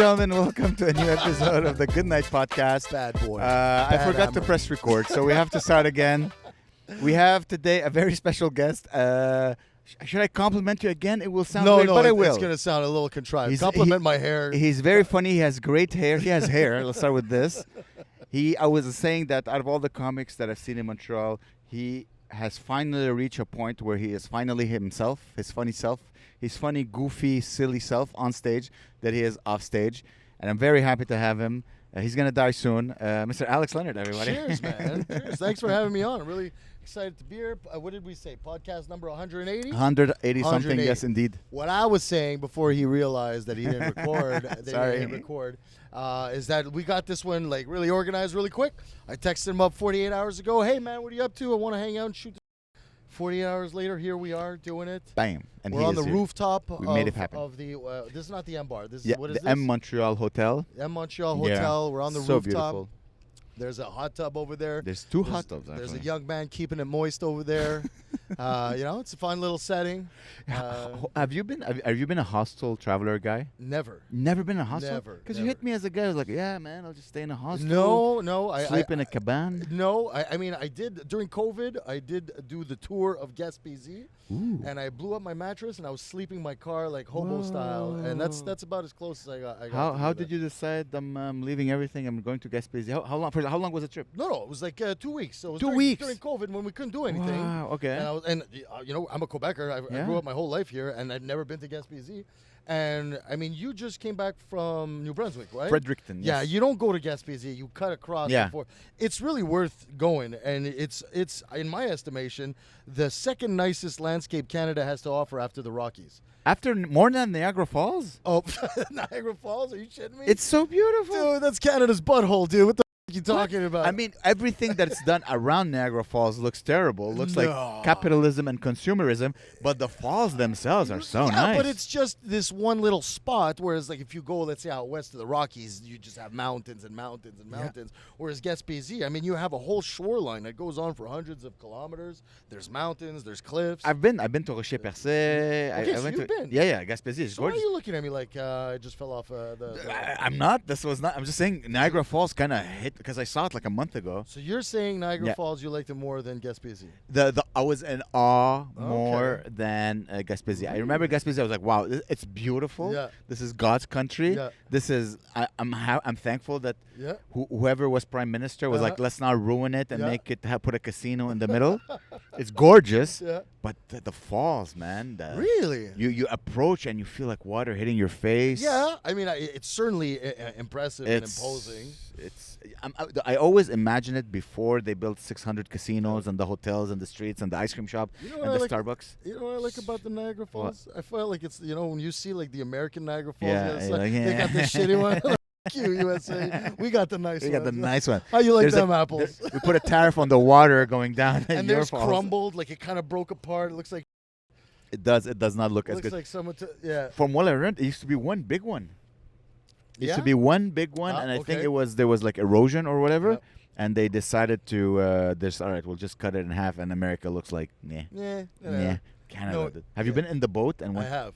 gentlemen, welcome to a new episode of the Good Night Podcast. Bad boy. I forgot to press record, so we have to start again. We have today a very special guest. Should I compliment you again? It will sound weird, but I will. It's going to sound a little contrived. Compliment my hair. He's very funny. He has great hair. He has hair. Let's start with this. I was saying that out of all the comics that I've seen in Montreal, he has finally reached a point where he is finally himself, his funny self, his funny, goofy, silly self on stage that he is off stage. And I'm very happy to have him. He's going to die soon. Mr. Alex Leonard, everybody. Cheers, man. Cheers. Thanks for having me on. I'm really excited to be here. What did we say? Podcast number 180? 180 something, yes, indeed. What I was saying before he realized that he didn't record, is that we got this one like really organized really quick. I texted him up 48 hours ago. Hey, man, what are you up to? I want to hang out and shoot. 48 hours later, here we are doing it. Bam. And we're on the rooftop made it happen. Of the, this is not the M Bar. This yeah, is, what is the this? M Montreal Hotel. M Montreal Hotel. We're on the so rooftop. Beautiful. There's a hot tub over there. There's two hot tubs, actually. There's a young man keeping it moist over there. It's a fun little setting. Have you been a hostel traveler guy? Never. Never been a hostel? Never. Because you hit me as a guy who's like, yeah, man, I'll just stay in a hostel. No. Sleep in a cabana. No, I mean, I did, during COVID, I did do the tour of Gaspésie. Ooh. And I blew up my mattress and I was sleeping in my car like hobo style. And that's about as close as I got. How did you decide I'm leaving everything, I'm going to Gaspésie? How long was the trip? No, it was like 2 weeks. So it was 2 weeks during COVID when we couldn't do anything. Wow, okay. And I'm a Quebecer. I grew up my whole life here, and I'd never been to Gaspésie. And I mean, you just came back from New Brunswick, right? Fredericton. Yeah, yes. you don't go to Gaspésie. You cut across. Yeah. Before. It's really worth going, and it's in my estimation the second nicest landscape Canada has to offer after the Rockies. After more than Niagara Falls? Oh, Niagara Falls? Are you shitting me? It's so beautiful. Dude, that's Canada's butthole, dude. What the you talking about? I mean, everything that's done around Niagara Falls looks terrible. Looks like capitalism and consumerism, but the falls themselves are so nice. But it's just this one little spot, whereas like if you go, let's say, out west of the Rockies, you just have mountains and mountains and mountains. Whereas Gaspésie, I mean, you have a whole shoreline that goes on for hundreds of kilometers. There's mountains, there's cliffs. I've been to Rocher-Percé. Okay, so you've been. Yeah, Gaspésie is so gorgeous. why are you looking at me like I just fell off I'm not. This was not. I'm just saying Niagara Falls kind of hit because I saw it like a month ago. So you're saying Niagara Falls you liked it more than Gaspésie? I was in awe more than Gaspésie. I remember Gaspésie. I was like, wow, it's beautiful. Yeah. This is God's country. Yeah. This is. I'm thankful that whoever was prime minister was like, let's not ruin it and make it put a casino in the middle. It's gorgeous. Yeah. But the falls, man. Really? You approach and you feel like water hitting your face. Yeah. I mean, it's certainly impressive and imposing. I always imagine it before they built 600 casinos and the hotels and the streets and the ice cream shop and the Starbucks. You know what I like about the Niagara Falls? I felt like it's, when you see like the American Niagara Falls, they got this shitty one. You, USA. We got the nice one. We got the nice one. How you like them apples? We put a tariff on the water going down. And there's crumbled, like it kind of broke apart. It looks like. It does. It does not look as good. Looks like someone. From what I read, it used to be one big one. It used to be one big one, and I think there was like erosion or whatever, and they decided to all right, we'll just cut it in half, and America looks like Canada. Have you been in the boat? And I have.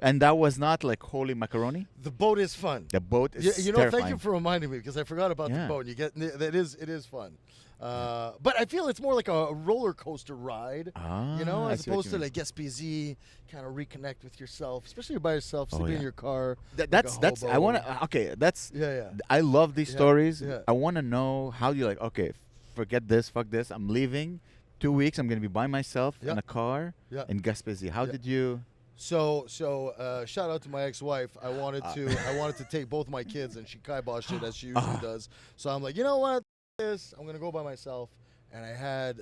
And that was not like holy macaroni. The boat is fun. The boat is terrifying. Thank you for reminding me because I forgot about the boat. It is fun. But I feel it's more like a roller coaster ride, as opposed to like Gaspésie, kind of reconnect with yourself, especially by yourself, sleeping in your car. That's I want to. I love these stories. Yeah. I want to know how you like. Okay, forget this, fuck this. I'm leaving. 2 weeks. I'm gonna be by myself in a car in Gaspésie. How did you? So shout out to my ex-wife. I wanted to take both my kids, and she kiboshed it as she usually does. So I'm like, you know what? I'm gonna go by myself, and I had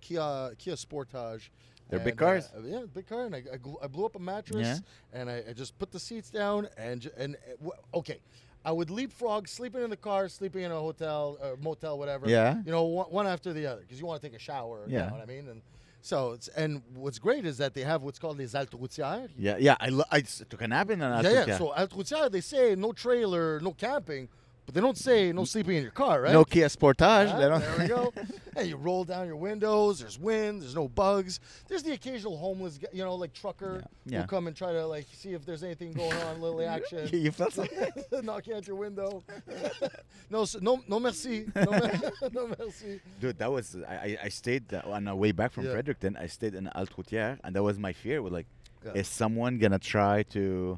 Kia Sportage. They're big cars. Big car, and I blew up a mattress, and I just put the seats down, and okay. I would leapfrog, sleeping in the car, sleeping in a hotel, motel, whatever. Yeah. One after the other, because you want to take a shower. Yeah. You know what I mean? And what's great is that they have what's called les haltes routières. Yeah. I took a nap in an halte routière. So halte routière, they say no trailer, no camping, But they don't say no sleeping in your car, right? No Kia Sportage. They don't. There we go. Hey, you roll down your windows. There's wind. There's no bugs. There's the occasional homeless, like trucker who'll come and try to like see if there's anything going on, little action. You felt something? Knocking at your window. No, merci. No, merci. Dude, that was I stayed on the way back from Fredericton. I stayed in Alt Routière, and that was my fear. With like, is someone gonna try to?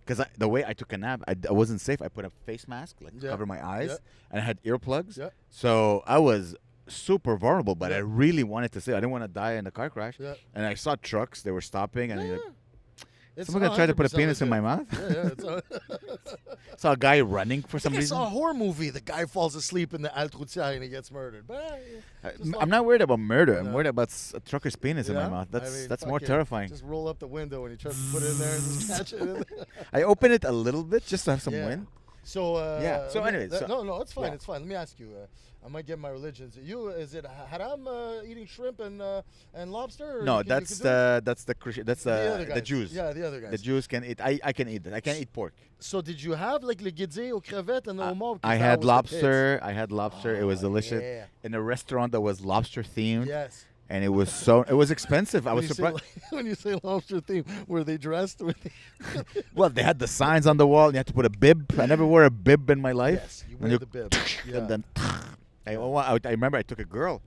Because the way I took a nap, I wasn't safe. I put a face mask, like to cover my eyes, and I had earplugs. Yeah. So I was super vulnerable, but I really wanted to sleep. I didn't want to die in a car crash. Yeah. And I saw trucks; they were stopping, and someone gonna try to put a penis in my mouth. Yeah. Saw a guy running for some reason. I saw a horror movie. The guy falls asleep in the Alt Routière and he gets murdered. But I'm not worried about murder. I'm worried about a trucker's penis in my mouth. That's more terrifying. Just roll up the window and he tries to put it in there and just catch it in there. I open it a little bit just to have some wind. So So anyway, no, it's fine. Yeah. It's fine. Let me ask you. I might get my religion. Is it haram eating shrimp and lobster? No, that's the Jews. Yeah, the other guys. The Jews can eat. I can eat it. I can't eat pork. So did you have like le guédé aux crevettes and the homard? I had lobster. It was delicious. Yeah. In a restaurant that was lobster themed. Yes. And it was expensive. I was surprised. When you say lobster theme, were they dressed? Well, they had the signs on the wall, and you had to put a bib. I never wore a bib in my life. Yes, you wear the bib. And then I remember I took a girl.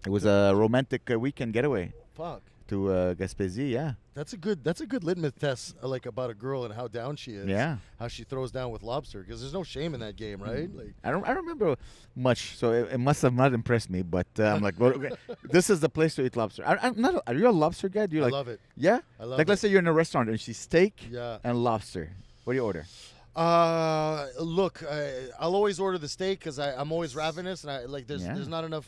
It was a romantic weekend getaway. Fuck. To Gaspésie, yeah. That's a good litmus test, like about a girl and how down she is. Yeah. How she throws down with lobster, because there's no shame in that game, right? Like I don't remember much, so it must have not impressed me. But I'm like, well, okay, this is the place to eat lobster. I'm not. Are you a lobster guy? Do you I like? love it. Yeah. I love like it. Let's say you're in a restaurant and you see steak Yeah. and lobster. What do you order? Look, I'll always order the steak because I'm always ravenous, and there's not enough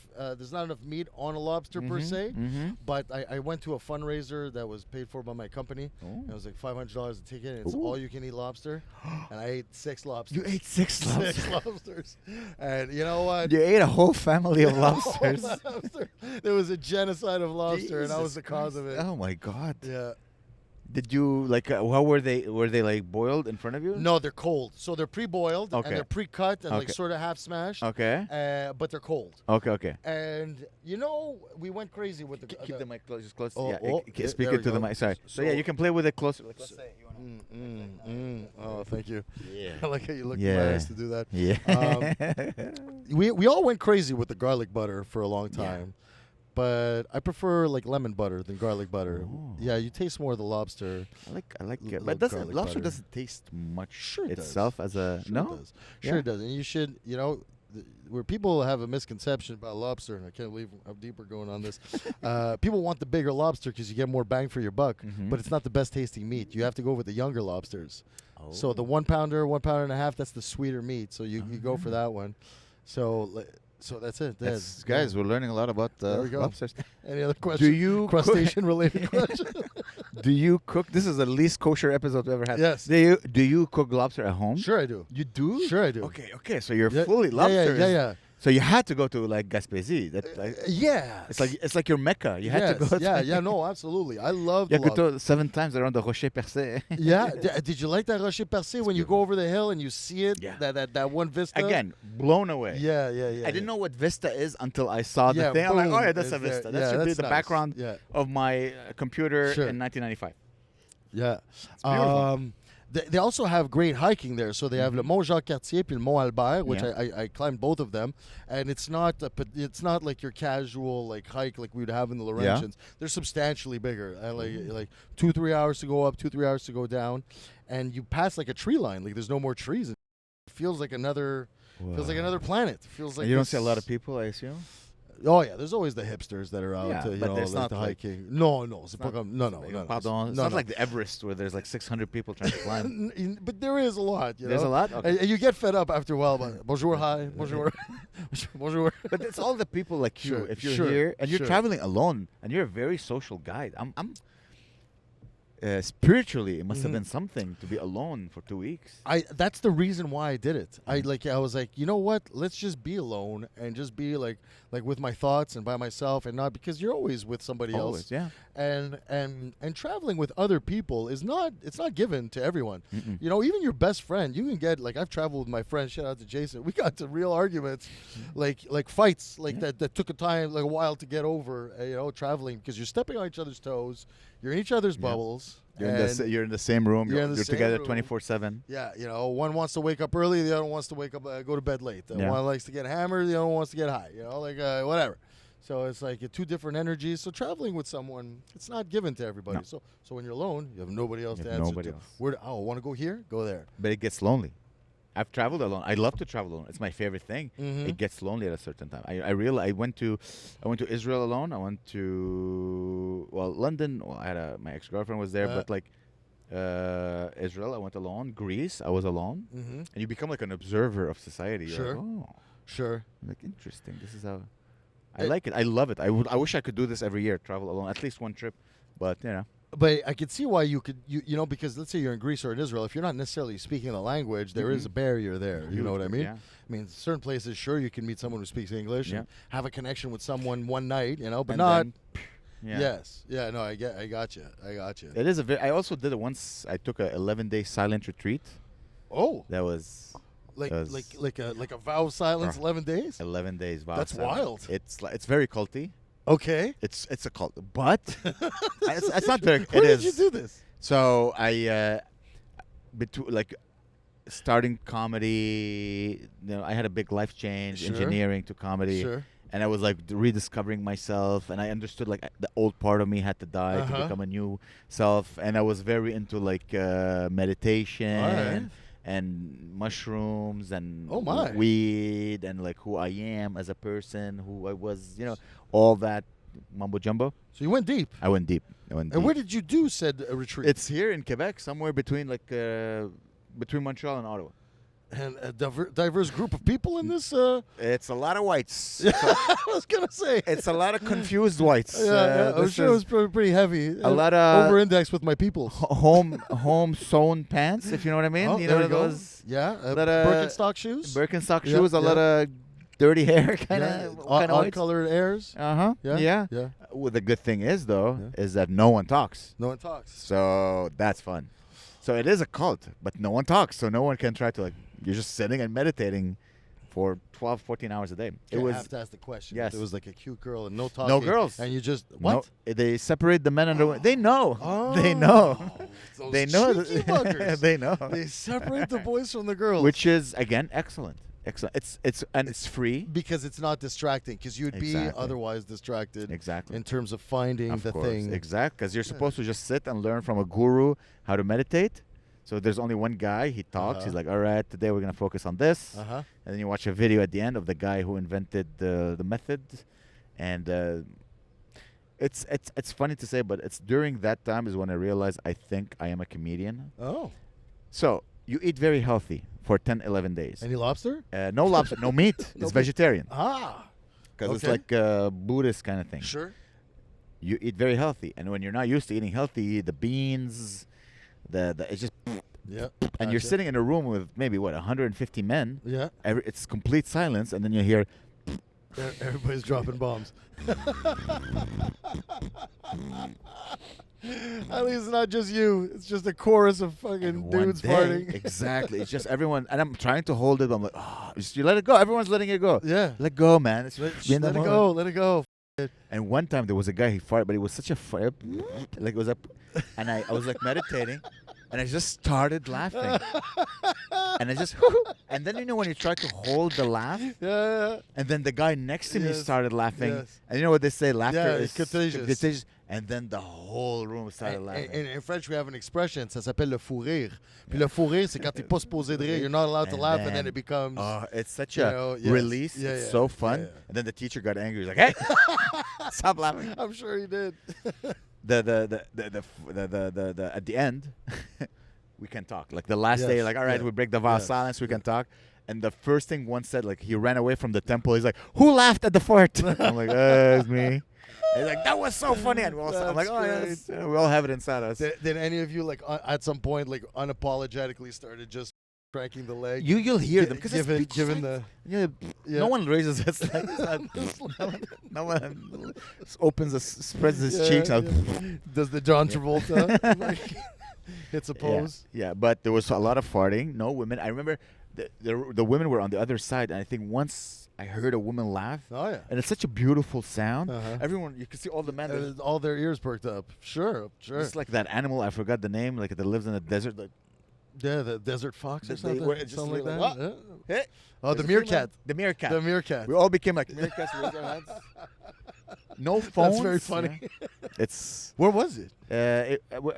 meat on a lobster per se. Mm-hmm. But I went to a fundraiser that was paid for by my company. And it was like $500 a ticket, and it's all you can eat lobster. And I ate 6 lobsters. You ate 6 lobsters. 6 lobsters. And you know what? You ate a whole family of lobsters. There was a genocide of lobster, and I was the cause Christ. of it. Oh my God. Yeah. Did you how were they? Were they like boiled in front of you? No, they're cold. So they're pre-boiled and they're pre-cut and like sort of half smashed. Okay. But they're cold. Okay. And we went crazy with the. Keep the mic close. Yeah, speak it to the mic. Sorry. So yeah, you can play with it closer. Like, let's say Oh, thank you. Yeah. I like how you look at my eyes to do that. Yeah. We all went crazy with the garlic butter for a long time. Yeah. But I prefer like lemon butter than garlic butter. Oh. Yeah, you taste more of the lobster. I like it. But lobster doesn't taste much itself as a It does. Sure it does. And you should, where people have a misconception about lobster, and I can't believe how deep we're going on this. People want the bigger lobster because you get more bang for your buck, but it's not the best tasting meat. You have to go with the younger lobsters. Oh. So the 1 pounder, 1.5 pounds, that's the sweeter meat. So you go for that one. So that's it. Guys, we're learning a lot about lobsters. Any other questions? Do you crustacean-related questions? Do you cook? This is the least kosher episode we've ever had. Yes. Do you cook lobster at home? Sure, I do. You do? Sure, I do. Okay. So you're fully lobster. Yeah. So you had to go to like Gaspésie. Yeah. It's like your Mecca. You had to go. No, absolutely. I love. You could go 7 times around the Rocher Percé. Yeah. Did you like that Rocher Percé when you go over the hill and you see it? Yeah. That one vista. Again, blown away. Yeah. I didn't know what vista is until I saw the thing. I'm like, oh yeah, that's a vista. That should be the background of my computer in 1995. Yeah. It's beautiful. They also have great hiking there. So they have Le Mont Jacques-Cartier and Le Mont Albert, which I climbed both of them. And it's not like your casual like hike like we would have in the Laurentians. They're substantially bigger. Like 2-3 hours to go up, 2-3 hours to go down, and you pass like a tree line. Like there's no more trees. It feels like another planet. It feels like you don't see a lot of people, I assume. Oh yeah, there's always the hipsters that are out to not the hiking. No, it's not like the Everest where there's like 600 people trying to climb. But there is a lot. There's a lot. Okay. And you get fed up after a while. But bonjour, hi, bonjour, bonjour. But it's all the people like you. Sure, if you're here and you're traveling alone and you're a very social guy, I'm. spiritually, it must have been something to be alone for 2 weeks. That's the reason why I did it. I was like, you know what? Let's just be alone and just be like with my thoughts and by myself, and not because you're always with somebody else. Yeah. And traveling with other people it's not given to everyone. Mm-mm. You know, even your best friend, you can get like, I've traveled with my friend, shout out to Jason. We got to real arguments, like fights, that took a while to get over. Traveling because you're stepping on each other's toes, you're in each other's bubbles. You're in the same room. You're together 24/7. Yeah, one wants to wake up early, the other wants to wake up, go to bed late. One likes to get hammered, the other one wants to get high. Whatever. So it's like two different energies. So traveling with someone, it's not given to everybody. No. So when you're alone, you have nobody else to answer nobody to. else. Want to go here? Go there. But it gets lonely. I've traveled alone. I love to travel alone. It's my favorite thing. Mm-hmm. It gets lonely at a certain time. I realized I went to Israel alone. I went to London. Well, I had my ex-girlfriend was there, but Israel, I went alone. Greece, I was alone. Mm-hmm. And you become like an observer of society. Sure. You're like, Sure. like interesting. This is how I like it. I love it. I wish I could do this every year. Travel alone, at least one trip. But But I could see why you could, because let's say you're in Greece or in Israel, if you're not necessarily speaking the language, there is a barrier there. You know what I mean? Yeah. I mean, certain places, sure, you can meet someone who speaks English and have a connection with someone one night, but And not. then, yeah. Yes. Yeah. No. I got you. It is I also did it once. I took a 11-day silent retreat. Oh. That was like a vow of silence, 11 days. 11 days. Vow That's silence. wild. It's very culty. Okay. It's a cult, but it's not very. When it did is. you do this? So I, starting comedy. I had a big life change, Sure. engineering to comedy. Sure. And I was like rediscovering myself, and I understood like the old part of me had to die to become a new self, and I was very into meditation All right. and mushrooms and Oh, my. weed and like who I am as a person, who I was, all that mumbo jumbo. So you went deep. I went deep. And where did you do said retreat? It's here in Quebec, somewhere between between Montreal and Ottawa. And a diverse group of people in this. It's a lot of whites. I was gonna say It's a lot of confused whites. I'm sure it was pretty heavy. A lot of over-indexed with my people. home sewn pants, if you know what I mean. Oh, You there know you go. those Yeah, lot of Birkenstock shoes. Birkenstock Yeah, shoes, a lot of dirty hair, kind of whites. Odd-colored airs. Yeah. Yeah. Well, the good thing is though, is that no one talks. No one talks. So that's fun. So it is a cult, but no one talks. So no one can try to you're just sitting and meditating for 12, 14 hours a day. I have to ask the question. Yes. It was like a cute girl and no talking. No girls. And you just what? No, they separate the men and the women. They know. Oh, They know. Those They know. cheeky buggers. They know. They separate the boys from the girls. Which is again excellent. Excellent. It's free. Because it's not distracting. Because you'd be Exactly. otherwise distracted. Exactly. In terms of finding Of the course. thing. Exactly. Because you're supposed to just sit and learn from a guru how to meditate. So there's only one guy. He talks. He's like, all right, today we're going to focus on this. Uh-huh. And then you watch a video at the end of the guy who invented the method. And it's funny to say, but it's during that time is when I realized I think I am a comedian. Oh. So you eat very healthy for 10, 11 days. Any lobster? No lobster, no meat. No It's meat. vegetarian. Ah. Because it's Okay. like a Buddhist kind of thing. Sure. You eat very healthy. And when you're not used to eating healthy, the beans, it's just... Yeah. And you're sitting in a room with maybe, 150 men. Yeah. It's complete silence. And then you hear... Everybody's dropping bombs. At least it's not just you. It's just a chorus of fucking one dudes day- farting. Exactly. It's just everyone. And I'm trying to hold it. But I'm like, just you let it go. Everyone's letting it go. Yeah. Let go, man. It's Let be in the it moment. go. Let it go. And one time there was a guy, he farted, but it was such a fire. Like it was up. And I was like meditating. And I just started laughing. And I just, and then when you try to hold the laugh, Yeah. and then the guy next to me Yes. started laughing. Yes. And you know what they say? Laughter Yeah, is it's contagious. And then the whole room started laughing. In French, we have an expression, ça s'appelle le fou rire. Puis le fou rire, c'est quand t'es pas supposé de rire. You're not allowed to And laugh, and then then- it becomes... Oh, it's such You a know, yes. release. Yeah, It's yeah. so fun. Yeah, yeah. And then the teacher got angry. He's like, "Hey, stop laughing." I'm sure he did. The at the end, we can talk. Like the last day, Yes, like, all right, yeah. we break the vow of Yes, silence. We can talk. And the first thing one said, like, he ran away from the temple. He's like, "Who laughed at the fart?" I'm like, "It's me." He's like, that was so funny. And I'm like, oh, yeah, we all have it inside us. Did any of you, like, at some point, like, unapologetically started just cranking the leg? You'll hear them. Because given the... No one raises his legs. no one spreads his cheeks out. Does the John Travolta, like, hits a pose? Yeah, but there was a lot of farting. No women. I remember the women were on the other side. And I think once I heard a woman laugh. Oh, yeah. And it's such a beautiful sound. Everyone, you can see all the men. All their ears perked up. Sure. It's like that animal, I forgot the name, like that lives in the desert. Like, yeah, the desert fox or something. Something like that. What? Hey. Oh, the meerkat. The meerkat. The meerkat. We all became like meerkats. Raise our hands. No phones. That's very funny. Yeah. It's where was it?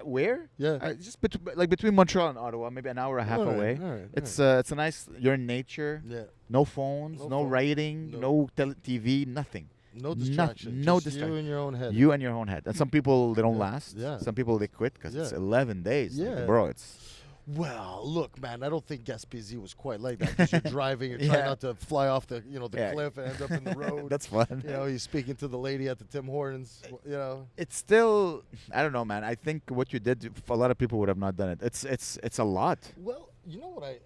Where? Yeah, just between Montreal and Ottawa, maybe an hour and a half away. All right, it's a nice. You're in nature. Yeah. No phones. No writing. No TV. Nothing. No distraction. No just distraction. You and your own head. You and your own head. And some people they don't last. Yeah. Some people they quit because it's 11 days. Yeah. Bro, it's. Well, look, man, I don't think Gaspésie was quite like that because you're driving, you're trying not to fly off the cliff and end up in the road. That's fun. You know, you're speaking to the lady at the Tim Hortons, you know. It's still, I don't know, man. I think what you did, a lot of people would have not done it. It's a lot. Well, you know what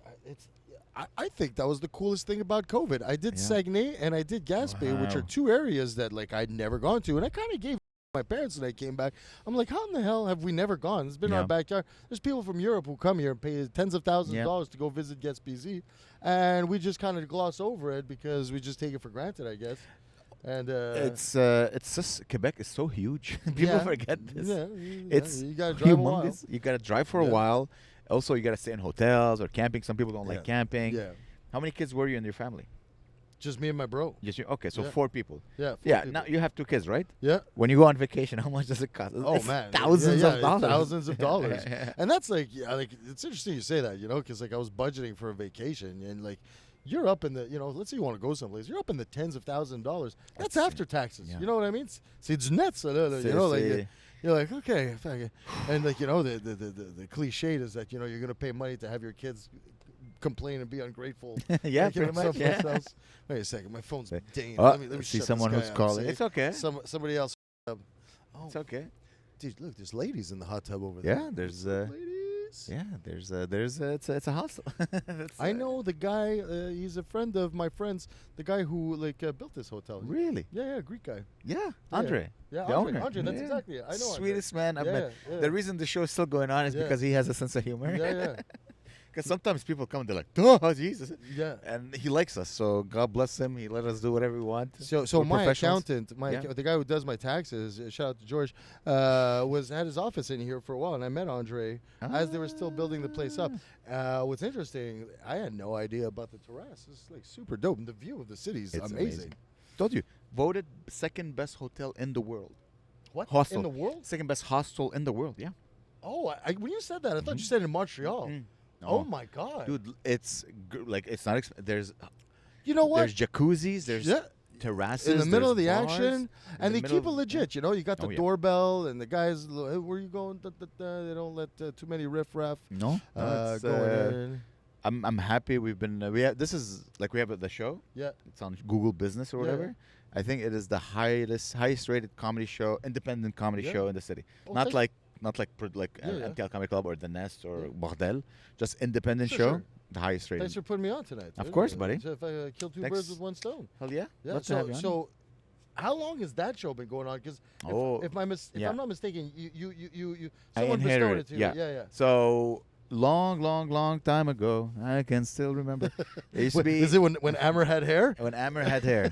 I think that was the coolest thing about COVID. I did Saguenay and I did Gaspé, which are two areas that like I'd never gone to, and I kind of gave my parents when I came back. I'm like, how in the hell have we never gone? It's been our backyard. There's people from Europe who come here and pay tens of thousands of dollars to go visit Gaspésie, and we just kind of gloss over it because we just take it for granted, I guess. And it's just Quebec is so huge. People forget this. It's you gotta drive humongous. You gotta drive for a while. Also, you gotta stay in hotels or camping. Some people don't like camping. Yeah. How many kids were you in your family? Just me and my bro. Just you? Okay, so 4 people. Yeah. Yeah. Now you have 2 kids, right? Yeah. When you go on vacation, how much does it cost? Oh man, thousands of dollars. Thousands of dollars. And that's like, like it's interesting you say that, you know, because like I was budgeting for a vacation and like you're up in the, you know, let's say you want to go someplace, you're up in the tens of thousands of dollars. That's after taxes. You know what I mean? See, it's nuts. You know, like. You're like, okay, and like, you know, the cliche is that, you know, you're gonna pay money to have your kids complain and be ungrateful. Yeah, pretty much. Yeah. Wait a second, my phone's dinging. Oh, let me see shut someone this who's guy calling. Up. It's okay. Somebody else. Oh, it's okay. Dude, look, there's ladies in the hot tub over there. Yeah, there's ladies. Yeah, there's it's a hostel. I know the guy. He's a friend of my friend's. The guy who like built this hotel. Really? Yeah, Greek guy. Yeah, Andre. Yeah, the owner. Andre, that's exactly it. I know. Sweetest man I've met. Yeah. The reason the show is still going on is because he has a sense of humor. Yeah. Because sometimes people come and they're like, oh, Jesus. Yeah. And he likes us, so God bless him. He let us do whatever we want. So my accountant, the guy who does my taxes, shout out to George, had his office in here for a while, and I met Andre as they were still building the place up. What's interesting, I had no idea about the terrace. It's like super dope, and the view of the city is amazing. Told you, voted second best hotel in the world. What? Hostel. In the world? Second best hostel in the world, yeah. Oh, when you said that, I thought you said in Montreal. No. Oh my God, dude! It's like it's not. There's, you know what? There's jacuzzis. There's terraces in the middle of the bars, action, and they keep it legit. You know, you got the doorbell, and the guys, hey, where you going? They don't let too many riffraff. No, go in. I'm happy. We've been. This is like we have the show. Yeah, it's on Google Business or whatever. Yeah. I think it is the highest rated comedy show, independent comedy show in the city. Not like MTL Comedy Club or The Nest or Bordel. Just independent show. Sure. The highest rated. Thanks for putting me on tonight. Of course, buddy. So if I kill 2 birds with one stone. Hell yeah. Yeah. So how long has that show been going on? Because if I'm not mistaken, you someone bestowed it to you. Yeah. So long time ago, I can still remember. It used to be. Is it when Amer had hair? When Amer had hair.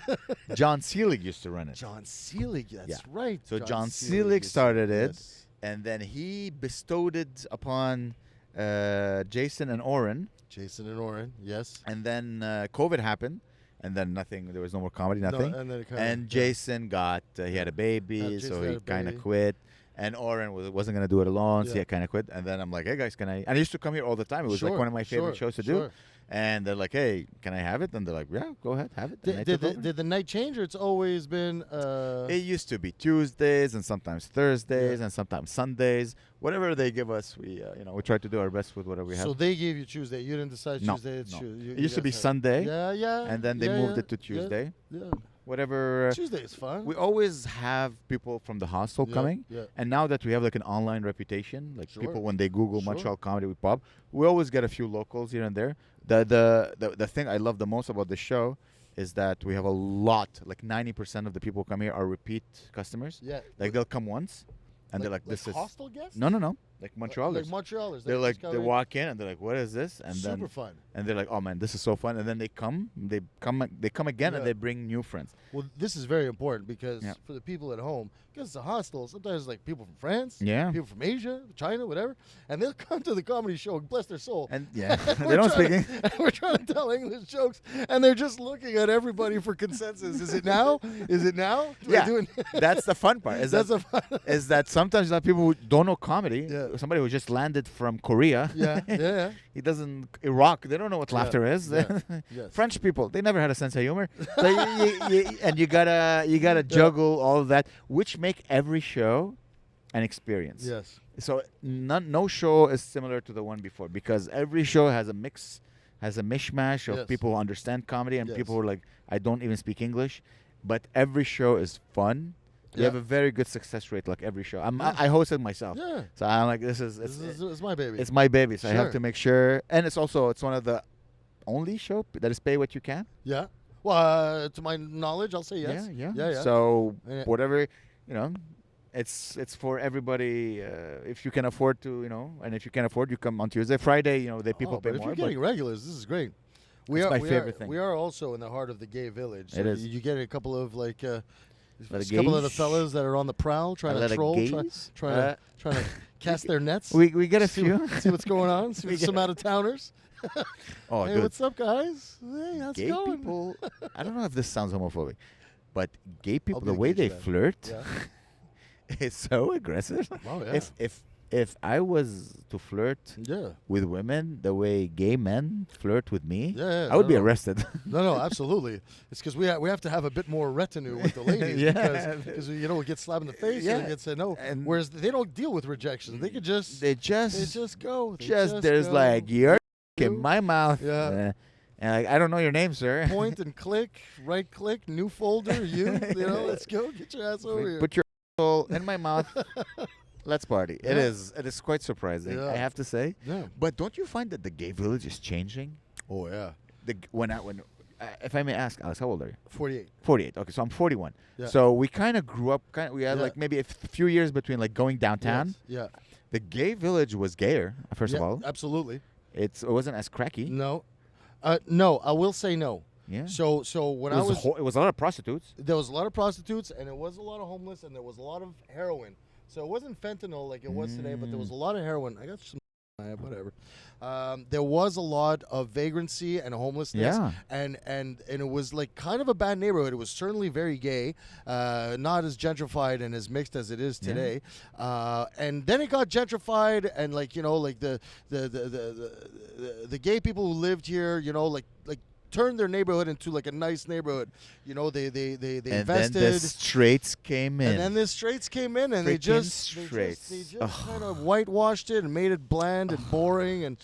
John Seelig used to run it. John Seelig, that's right. So John Seelig started it. Yes. And then he bestowed it upon Jason and Oren. Jason and Oren, yes. And then COVID happened, and then nothing. There was no more comedy, nothing. No, and Jason he had a baby, so he kind of quit. And Oren wasn't going to do it alone, so he kind of quit. And then I'm like, hey, guys, can I? And I used to come here all the time. It was like one of my favorite shows to do. And they're like, hey, can I have it? And they're like, yeah, go ahead, have it. Did the night change, or it's always been? It used to be Tuesdays and sometimes Thursdays and sometimes Sundays. Whatever they give us, we try to do our best with whatever we have. So they gave you Tuesday. You didn't decide Tuesday. No. It used to be Sunday. Yeah. And then they moved it to Tuesday. Yeah. whatever. Tuesday is fun. We always have people from the hostel coming. Yeah. And now that we have like an online reputation, like Sure. people when they Google Sure. Montreal comedy we pop, we always get a few locals here and there. The thing I love the most about the show is that we have a lot, like 90% of the people who come here are repeat customers. Yeah. Like they'll come once, and they're like, "This is hostel guests." no, like Montrealers." Like Montrealers. They're like they walk in and they're like, "What is this?" And super then fun. and they're like, "Oh man, this is so fun!" And then they come again, and Yeah. they bring new friends. Well, this is very important because Yeah. for the people at home, because it's a hostel, sometimes like people from France, Yeah. people from Asia, China, whatever, and they'll come to the comedy show, bless their soul. And yeah, they We're don't speak trying English. to- We're trying to tell English jokes, and they're just looking at everybody for consensus. Is it now? Is it now? Do I Yeah. do it? That's the fun part. That's a fun. Is that sometimes you have people who don't know comedy. Yeah. Somebody who just landed from Korea. Yeah. He doesn't Iraq. They don't know what Yeah. laughter is. Yeah. Yes. French people, they never had a sense of humor. So and you gotta juggle all of that, which make every show an experience. Yes. So no show is similar to the one before because every show has a mishmash of Yes. people who understand comedy and Yes. people who are like, I don't even speak English, but every show is fun. We Yeah. have a very good success rate, like every show. Yeah. I hosted myself, Yeah. so I'm like, This is my baby. it's my baby, so I have Sure. to make sure. And it's one of the only show that is pay what you can. Yeah. Well, to my knowledge, I'll say yes. Yeah. So Yeah. whatever, it's for everybody. If you can afford to, and if you can afford, you come on Tuesday, Friday. The people pay but if more. you're but getting regulars, this is great. It's my favorite thing. We are also in the heart of the gay village. It is. You get a couple of like a Lot of couple of the gays. fellas that are on the prowl, trying A to lot of troll, gays. trying to cast their nets. we get a see, few. see what's going on. See We some get- out of towners. Oh, Hey, good. what's up, guys? Hey, how's it Gay going? people. I don't know if this sounds homophobic, but gay people, be the a way gay they man. flirt, Yeah. is so aggressive. Oh yeah. If I was to flirt yeah. with women the way gay men flirt with me, Yeah. I would be no. arrested. No, absolutely. It's because we have to have a bit more retinue with the ladies Yeah. because we get slapped in the face Yeah. and get said no. And- Whereas they don't deal with rejection. They could just they just go. They there's go. like you're in You- my mouth. Yeah. And like, I don't know your name, sir. point and click, right click, new folder, let's go. Get your ass over here. Put your asshole in my mouth. Let's party. Yeah. It is quite surprising, Yeah. I have to say. Yeah. But don't you find that the gay village is changing? Oh yeah. If I may ask, Alex, how old are you? 48. 48. Okay, so I'm 41. Yeah. So we kind of grew up. We had Yeah. like maybe a few years between like going downtown. Yes. The gay village was gayer. First Yeah. of all, Absolutely. it wasn't as cracky. No. No, I will say no. Yeah. So when it I was, was it was a lot of prostitutes. there was a lot of prostitutes and there was a lot of homeless and there was a lot of heroin. So it wasn't fentanyl like it was today, but there was a lot of heroin. I got some whatever. There was a lot of vagrancy and homelessness, Yeah. and it was like kind of a bad neighborhood. It was certainly very gay, not as gentrified and as mixed as it is Yeah. today. And then it got gentrified, and like the gay people who lived here, like turned their neighborhood into like a nice neighborhood. They And invested. then the straights came in. And then the straights came in, and they Freaking just straights. kind of whitewashed it and made it bland and boring, and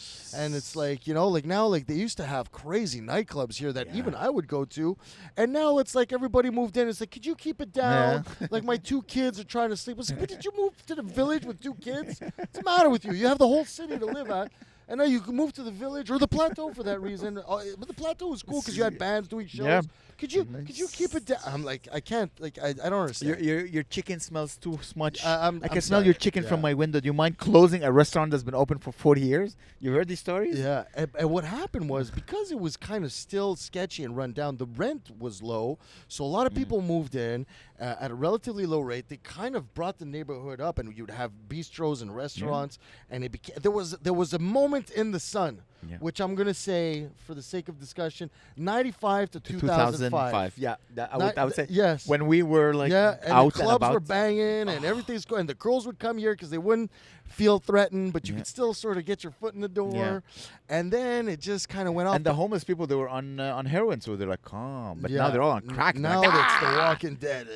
it's like now they used to have crazy nightclubs here that Yeah. even I would go to, and now it's like everybody moved in. It's like, could you keep it down? Like my 2 kids are trying to sleep. I was like, but did you move to the village with 2 kids? What's the matter with you? You have the whole city to live at. And now you can move to the village or the plateau for that reason. But the plateau was cool because you had bands doing shows. Yeah. Could you keep it down? I'm like, I can't. Like, I don't understand. Your chicken smells too much. I'm I can smell sorry. your chicken from Yeah. my window. Do you mind closing a restaurant that's been open for 40 years? You heard these stories? Yeah, and what happened was because it was kind of still sketchy and run down, the rent was low, so a lot of people moved in at a relatively low rate. They kind of brought the neighborhood up, and you'd have bistros and restaurants, and it became there was a moment in the sun, Yeah. which I'm gonna say for the sake of discussion, 95 to 2005. Yeah, I would say. Yes. When we were like And out the clubs and about. were banging, and everything's going. And the girls would come here because they wouldn't feel threatened, but you could still sort of get your foot in the door. Yeah. And then it just kind of went off. And the homeless people, they were on heroin, so they're like calm. But now Yeah. they're all on crack. They're Now like, it's The Walking Dead.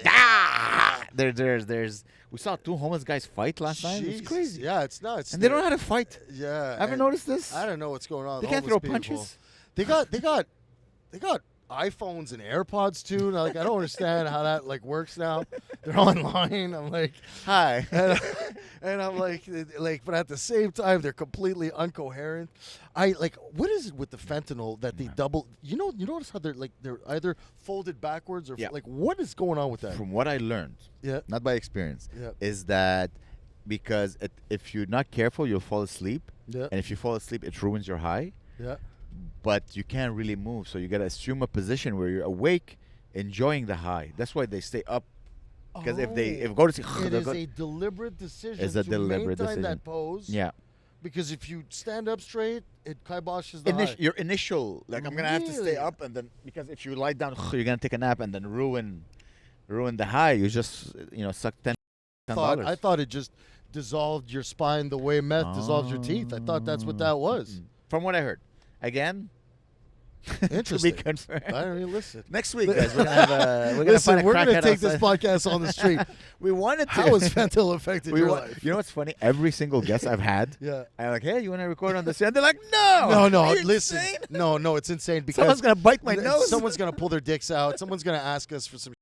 There's. We saw 2 homeless guys fight last night. It's Jesus. crazy. Yeah, it's nuts. And they don't know how to fight. Yeah. Ever and noticed this? I don't know what's going on. They with can't homeless throw punches. people. They got iPhones and AirPods too. And I don't understand how that like works now. They're online. I'm like, hi, and I'm like, but at the same time, they're completely incoherent. What is it with the fentanyl that they double? You notice how they're either folded backwards or like what is going on with that? From what I learned, not by experience, is that because if you're not careful, you'll fall asleep. Yeah. And if you fall asleep, it ruins your high. Yeah. But you can't really move, so you gotta assume a position where you're awake, enjoying the high. That's why they stay up. Because if go to sleep, it is a deliberate decision to maintain that pose. Yeah. Because if you stand up straight, it kiboshes the high. Your initial, I'm gonna have to stay up, and then because if you lie down, you're gonna take a nap and then ruin the high. You just suck $10. I thought it just dissolved your spine the way meth dissolves your teeth. I thought that's what that was. From what I heard. Again, interesting. To be confirmed. I don't mean, listen. Next week, guys, we're gonna take this podcast on the street. We wanted to. How has fentanyl affected your life? You know what's funny? Every single guest I've had, I'm like, hey, you want to record on this? And they're like, no. Listen. No, it's insane because someone's gonna bite my nose. Someone's gonna pull their dicks out. Someone's gonna ask us for some.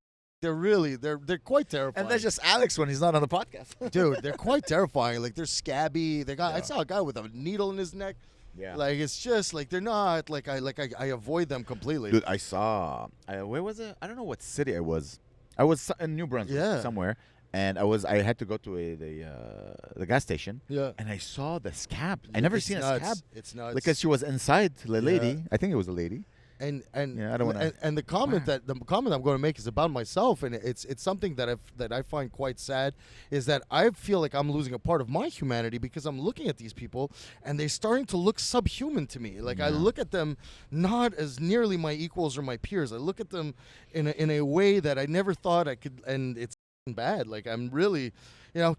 They're quite terrifying. And that's just Alex when he's not on the podcast. Dude, they're quite terrifying. Like they're scabby. I saw a guy with a needle in his neck. Yeah. Like it's just like they're not like I avoid them completely. Dude, I saw where was it? I don't know what city I was. I was in New Brunswick somewhere, and I had to go to the gas station. Yeah. And I saw the scab. I never seen a scab. It's nuts. Because she was inside the lady. I think it was a lady. And I don't want to. And the comment I'm going to make is about myself, and it's something that I find quite sad, is that I feel like I'm losing a part of my humanity because I'm looking at these people and they're starting to look subhuman to me. Like I look at them not as nearly my equals or my peers. I look at them in a way that I never thought I could, and it's bad. Like I'm really.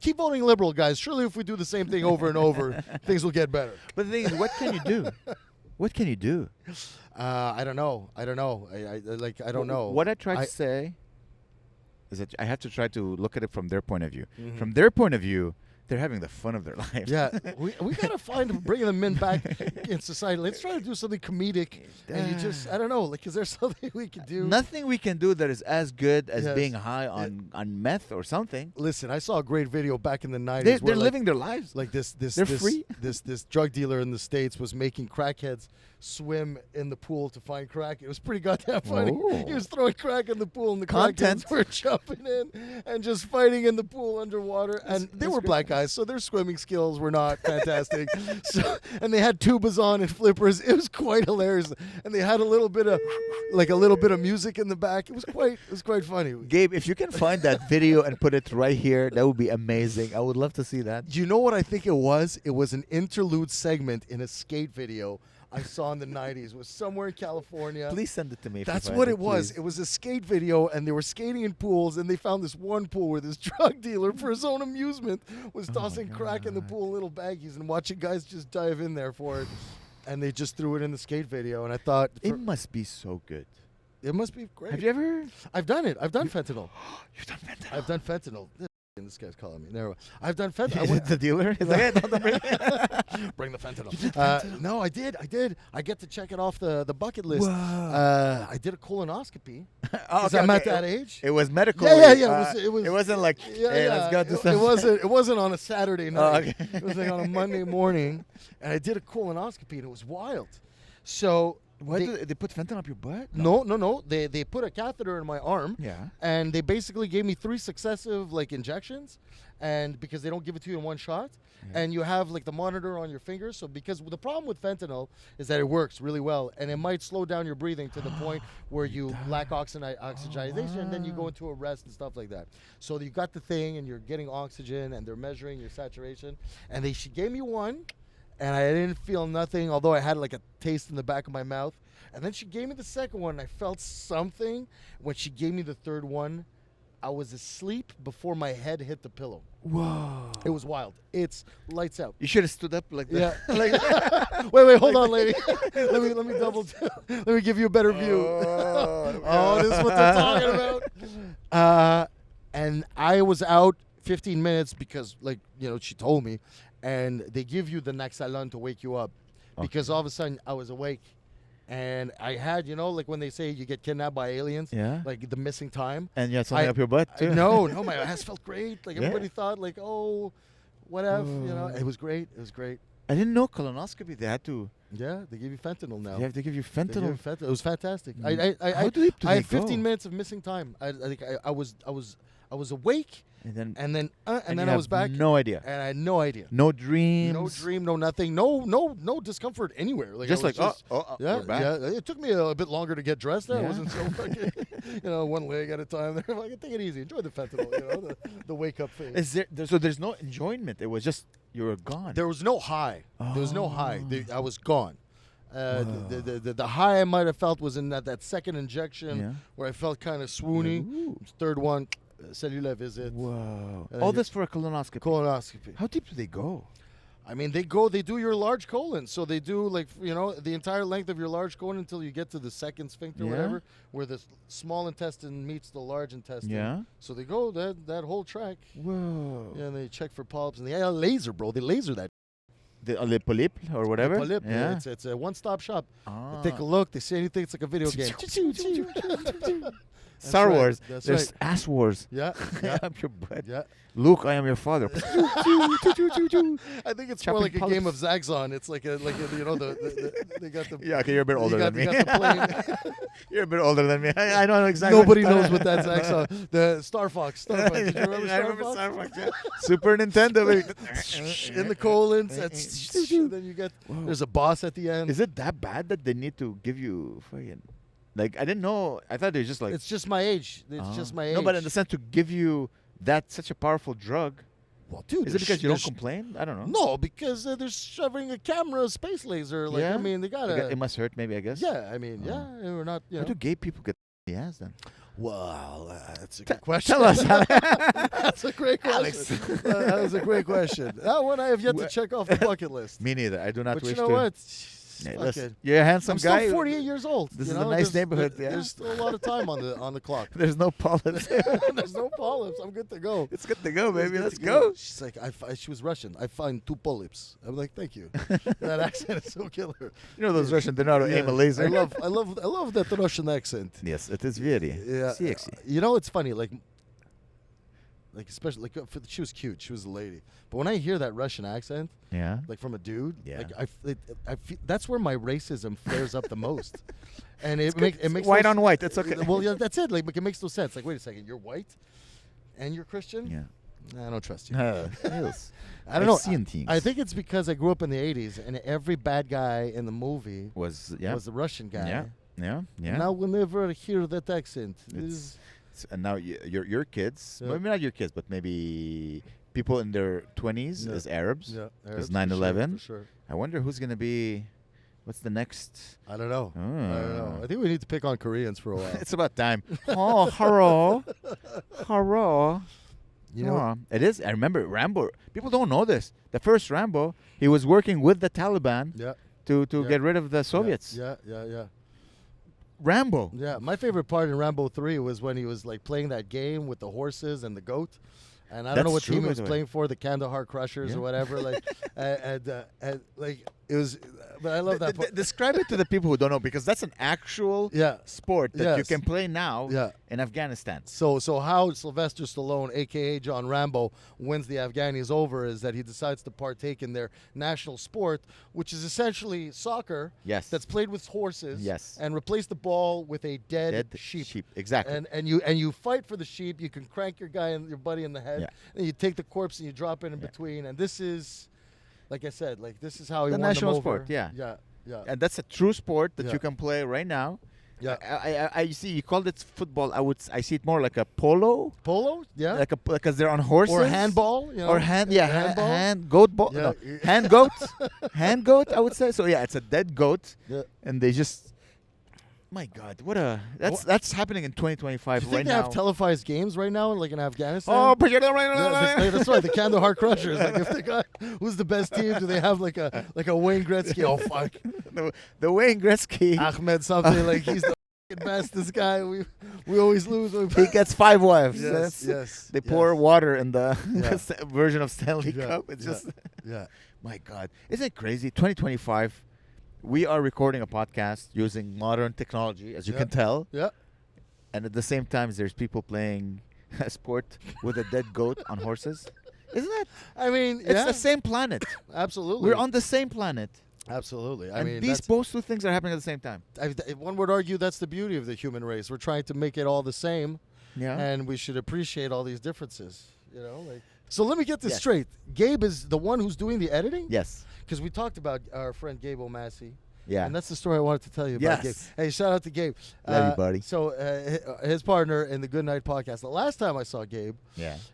Keep voting liberal, guys. Surely if we do the same thing over and over, things will get better. But the thing is, what can you do? What can you do? I don't know. I don't know. What I try to say is that I have to try to look at it from their point of view. Mm-hmm. From their point of view, they're having the fun of their life. Yeah, we gotta bringing the men back in society. Let's try to do something comedic. And I don't know, is there something we can do? Nothing we can do that is as good as being high on meth or something. Listen, I saw a great video back in the 90s. They're living their lives. Like they're free. This drug dealer in the States was making crackheads swim in the pool to find crack. It was pretty goddamn funny. Oh. He was throwing crack in the pool, and the crackheads were jumping in and just fighting in the pool underwater. And they were black guys, so their swimming skills were not fantastic. And they had tubas on and flippers. It was quite hilarious. And they had a little bit of music in the back. It was quite funny. Gabe, if you can find that video and put it right here, that would be amazing. I would love to see that. You know what I think it was? It was an interlude segment in a skate video I saw in the 90s. It was somewhere in California. Please send it to me. That's what it was. It was a skate video, and they were skating in pools, and they found this one pool where this drug dealer, for his own amusement, was tossing crack in the pool in little baggies and watching guys just dive in there for it. And they just threw it in the skate video, and I thought... It must be so good. It must be great. Have you ever... I've done it. I've done fentanyl. You've done fentanyl? I've done fentanyl. This guy's calling me. I've done fentanyl. The dealer? He's like, hey, don't bring the fentanyl. No, I did. I get to check it off the bucket list. I did a colonoscopy. Because I'm at that age. It was medical. Yeah. It wasn't like, hey, let's go do something. It wasn't on a Saturday night. It was like on a Monday morning. And I did a colonoscopy, and it was wild. So... They put fentanyl up your butt? No. They put a catheter in my arm. Yeah. And they basically gave me 3 successive injections, and because they don't give it to you in one shot, and you have the monitor on your fingers. So because the problem with fentanyl is that it works really well, and it might slow down your breathing to the point where you lack oxygenation, and then you go into a rest and stuff like that. So you got the thing, and you're getting oxygen, and they're measuring your saturation, and she gave me one. And I didn't feel nothing, although I had a taste in the back of my mouth. And then she gave me the second one, and I felt something. When she gave me the third one, I was asleep before my head hit the pillow. Whoa. It was wild. It's lights out. You should have stood up like that. Yeah. Wait, hold on, lady. let me let me give you a better view. Oh, this is what they're talking about. And I was out 15 minutes because, she told me. And they give you the Naxalon to wake you up. Because all of a sudden I was awake And I had, like when they say you get kidnapped by aliens, Yeah. like the missing time. And you had something up your butt too. No, my ass felt great. Like Yeah. everybody thought, like, oh, whatever. It was great. It was great. I didn't know colonoscopy. They had to. Yeah, they give you fentanyl now. They have to give you They give fentanyl. you fentanyl. It was fantastic. How deep do I they had 15 go? minutes of missing time. I think I was awake, And then and then you I was have back, No idea. and I had no idea. No dreams. No dream, no nothing, no discomfort anywhere. Like Just I was like yeah, we're back. yeah. It took me a bit longer to get dressed. There, I Yeah. wasn't so fucking, one leg at a time. There, like take it easy, enjoy the fentanyl. The wake up phase. Is so there's no enjoyment. It was just you were gone. There was no high. There was no high. Oh. I was gone. The high I might have felt was in that second injection Yeah. where I felt kind of swoony. Ooh. Third one, cellular visit, Whoa. And All you- this for a colonoscopy. colonoscopy. How deep do they go? I mean, they do your large colon. So they do the entire length of your large colon until you get to the second sphincter, Yeah. whatever, where the small intestine meets the large intestine. Yeah. So they go that whole track. Whoa. Yeah, and they check for polyps, and they have a laser, bro. They laser that. The polyp or whatever. Polyp, Yeah. It's a one-stop shop. Ah. They take a look. They see anything. It's like a video game. Star right, Wars. that's There's right. ass wars. Yeah, yeah, Up your butt. yeah. Luke, I am your father. I think it's more Chopping like a game of polyps. Zaxxon. It's like they got the Yeah, okay, you're a bit older than me. They got the plane. You're a bit older than me. I know exactly. Nobody knows what that's Zaxxon. The Star Fox. Did you remember I Star remember Fox? Star Fox. Yeah. Super Nintendo. In the colons. Then you get. Whoa. There's a boss at the end. Is it that bad that they need to give you fucking? Like I didn't know. I thought they just like. It's just my age. It's just my age. No, but in the sense to give you that such a powerful drug. well, dude, Is it because you don't complain? I don't know. No, because they're shoving a camera, space laser. Like Yeah? I mean, they gotta. It must hurt, maybe. I guess. Yeah, I mean, Oh. yeah, we're not. How do gay people get the ass then? Well, that's a good question. Tell us. That's a great question. Alex. That was a great question. That one I have yet to check off the bucket list. Me neither. I do not But wish you know to. what? Hey, Fuck listen, it. you're a handsome I'm guy. still 48 years old. This you is know? a nice There's- neighborhood, yeah. There's still a lot of time on the clock. There's no polyps. There's no polyps. I'm good to go. It's good to go, baby. Good Let's to go. She's like, she was Russian. I find 2 polyps. I'm like, thank you. That accent is so killer. You know those Russians, they know how to aim a laser. I love that Russian accent. Yes, it is very Yeah. sexy. It's funny. Like especially she was cute. She was a lady. But when I hear that Russian accent, Yeah. like from a dude, Yeah. like I feel, that's where my racism flares up the most. And it good. makes White no on white, it's okay. Well, yeah, that's it. Like, it makes no sense. Like, wait a second, you're white, and you're Christian. Yeah. Nah, I don't trust you. Yes. I don't know. Seen things. I think it's because I grew up in the '80s, and every bad guy in the movie was was the Russian guy. Yeah. Now we'll never hear that accent. And now your kids, Yeah. maybe not your kids, but maybe people in their 20s Yeah. as Arabs. Yeah, Because for 9/11. sure. I wonder who's gonna be. What's the next? I don't know. I don't know. Ah. I think we need to pick on Koreans for a while. It's about time. Oh, hello, hello. You know, It is. I remember Rambo. People don't know this. The first Rambo, he was working with the Taliban yeah, to Yeah. get rid of the Soviets. Yeah. Rambo. Yeah, my favorite part in Rambo 3 was when he was like playing that game with the horses and the goat. And I don't know That's what true, team he by was the way. playing for, the Kandahar Crushers Yeah. or whatever. Like, and like it was. But I love that part. Describe it to the people who don't know, because that's an actual Yeah. sport that you Yes. can play now Yeah. in Afghanistan. So how Sylvester Stallone, aka John Rambo, wins the Afghanis over is that he decides to partake in their national sport, which is essentially soccer. Yes. That's played with horses. Yes. And replace the ball with a dead, sheep. Exactly. And you fight for the sheep. You can crank your buddy in the head, Yeah. and you take the corpse and you drop it in between. And this is, like I said, like this is how he The won national them over. sport, yeah. Yeah. And that's a true sport that Yeah. you can play right now. Yeah. I see. You called it football. I see it more like a polo, Polo, yeah. like because they're on horses Or handball, you know. or handball. hand goat ball, Yeah. no, hand goat, hand goat. I would say so. Yeah, it's a dead goat, Yeah. and they just. My God, that's happening in 2025 Do you think right they now. have televised games right now, like in Afghanistan? Oh, but That's right. The Kandahar Crushers. Like, if they got who's the best team? Do they have like a Wayne Gretzky? Oh fuck, the Wayne Gretzky. Ahmed something like he's the f***ing best. This guy, we always lose. He gets 5 wives. Yes, yes. They pour water in the Yeah. version of Stanley Yeah, Cup. It's yeah, just, yeah. my God, isn't it crazy? 2025, we are recording a podcast using modern technology, as you can tell. Yeah. And at the same time, there's people playing a sport with a dead goat on horses. Isn't that? I mean, it's the same planet. Absolutely. We're on the same planet. Absolutely. I and mean, these both two things are happening at the same time. One would argue that's the beauty of the human race. We're trying to make it all the same. Yeah. And we should appreciate all these differences. So let me get this straight. Gabe is the one who's doing the editing? Yes. Because we talked about our friend Gabe O'Massey. Yeah. And that's the story I wanted to tell you about Gabe. Hey, shout out to Gabe. Love you, buddy. So his partner in the Good Night podcast. The last time I saw Gabe,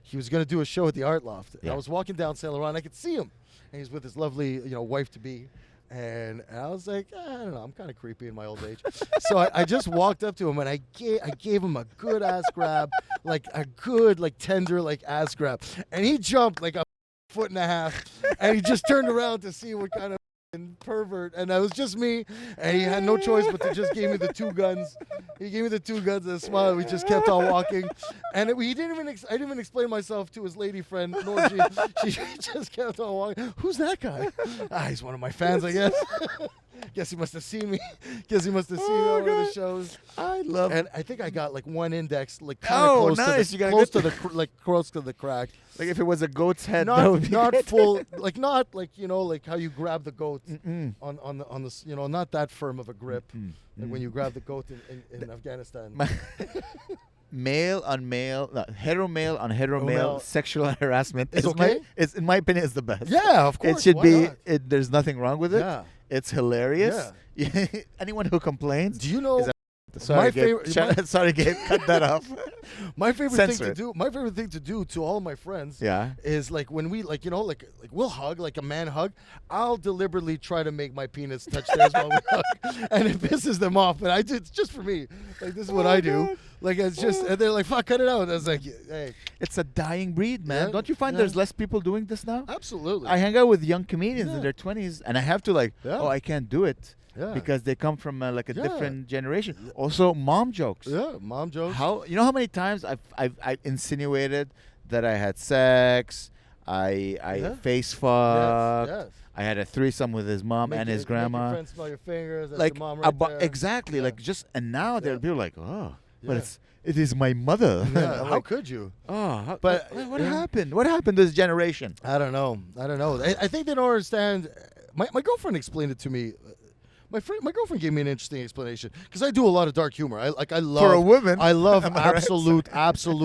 he was going to do a show at the Art Loft. And I was walking down Saint Laurent. I could see him. And he's with his lovely, wife-to-be. And I was like, I don't know, I'm kind of creepy in my old age. So I just walked up to him and I gave him a good ass grab, like a good, tender, ass grab. And he jumped like a foot and a half. And he just turned around to see what kind of pervert. And that was just me. And he had no choice but to just give me the two guns. He gave me the two guns and a smile. We just kept on walking. And I didn't even explain myself to his lady friend, nor she just kept on walking. Who's that guy? He's one of my fans, I guess. Guess he must have seen me. Guess he must have seen me on one of the shows. I love it. And I think I got one index, kind of close to the crack. Like if it was a goat's head, not full, not how you grab the goat on the not that firm of a grip, like when you grab the goat in Afghanistan. Male on male, hetero male on hetero male sexual harassment is okay. In my opinion, is the best. Yeah, of course. It should be. There's nothing wrong with it. Yeah. It's hilarious. Yeah. Anyone who complains, do you know? Sorry, Gabe. Sorry, Gabe. Cut that off. My favorite thing to do to all my friends, is when we we'll hug like a man hug. I'll deliberately try to make my penis touch theirs while we hug, and it pisses them off. But it's just for me. This is what I do. It's just, and they're like, "Fuck, cut it out." I was like, "Hey, it's a dying breed, man. Don't you find there's less people doing this now?" Absolutely. I hang out with young comedians in their 20s, and I have to I can't do it. Yeah. Because they come from a different generation. Also, mom jokes. Yeah, mom jokes. How many times I've insinuated that I had sex, I face fucked. Yes. I had a threesome with his mom and his grandma. Make your friends smell your fingers. That's your mom right there. Exactly. Yeah. And now they'll be like, oh, but it is my mother. Yeah, how could you? Oh, but what happened? What happened to this generation? I don't know. I think they don't understand. My girlfriend explained it to me. My girlfriend gave me an interesting explanation because I do a lot of dark humor. I love for a woman. I love absolute.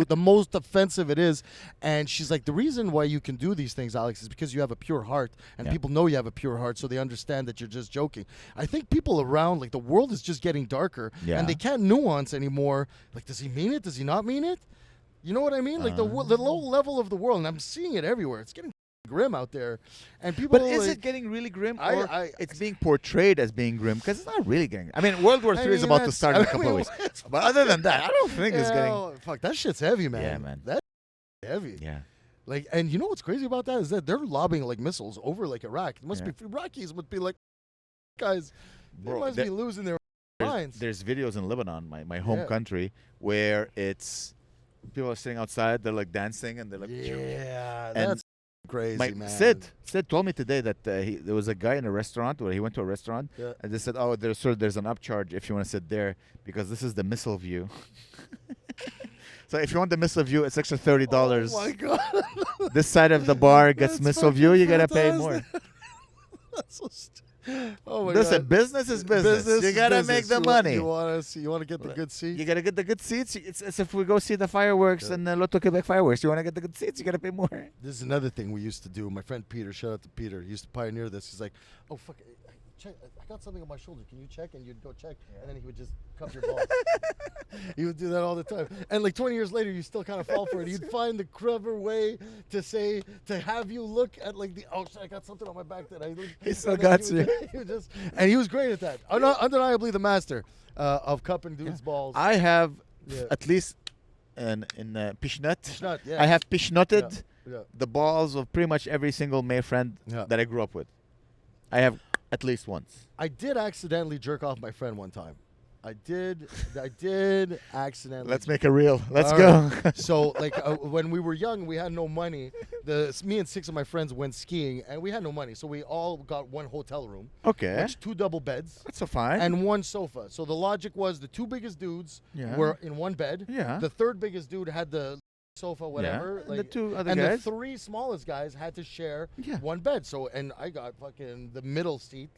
The most offensive it is, and she's like, the reason why you can do these things, Alex, is because you have a pure heart, and people know you have a pure heart, so they understand that you're just joking. I think people around, the world is just getting darker, and they can't nuance anymore. Does he mean it? Does he not mean it? You know what I mean? The low level of the world, and I'm seeing it everywhere. It's getting grim out there, and people. But is it getting really grim, or it's being portrayed as being grim? Because it's not really getting. I mean, World War III is about to start in a couple of weeks. But other than that, I don't think it's getting. Fuck, that shit's heavy, man. Yeah, man. That's heavy. Yeah. And you know what's crazy about that is that they're lobbing missiles over Iraq. It must be Iraqis would be like, guys, they must be losing their minds. There's videos in Lebanon, my home country, where it's people are sitting outside, they're dancing, and they're like, that's crazy, man. Sid told me today that there was a guy in a restaurant where he went to a restaurant and they said, "Oh, there's an upcharge if you want to sit there because this is the missile view." So if you want the missile view, it's extra $30. Oh my god! This side of the bar gets missile view. You gotta pay more. That's so oh my Listen, god! Business is business. You gotta make the money. You want to get the good seats. You gotta get the good seats. It's if we go see the fireworks and the Lotto Quebec fireworks. You wanna get the good seats. You gotta pay more. This is another thing we used to do. My friend Peter, shout out to Peter, he used to pioneer this. He's like, "Oh fuck, check, I got something on my shoulder. Can you check?" And you'd go check, and then he would just cup your balls. He would do that all the time. And 20 years later, you still kind of fall for it. You'd find the clever way to have you look at oh shit, I got something on my back that I. He still got you. And he was great at that. Undeniably the master of cupping dudes' balls. I have at least in Pishnot. I have Pishnotted the balls of pretty much every single male friend that I grew up with. I have at least once. I did accidentally jerk off my friend one time. I did accidentally. Let's make it real. Let's go. So, like, when we were young, we had no money. Me and 6 of my friends went skiing, and we had no money. So we all got one hotel room. Okay. Which 2 double beds. That's so fine. And 1 sofa. So the logic was the 2 biggest dudes were in 1 bed. Yeah. The 3rd biggest dude had the sofa, whatever. Yeah. Like, and the 2 other and guys. the 3 smallest guys had to share 1 bed. So, and I got fucking the middle seat.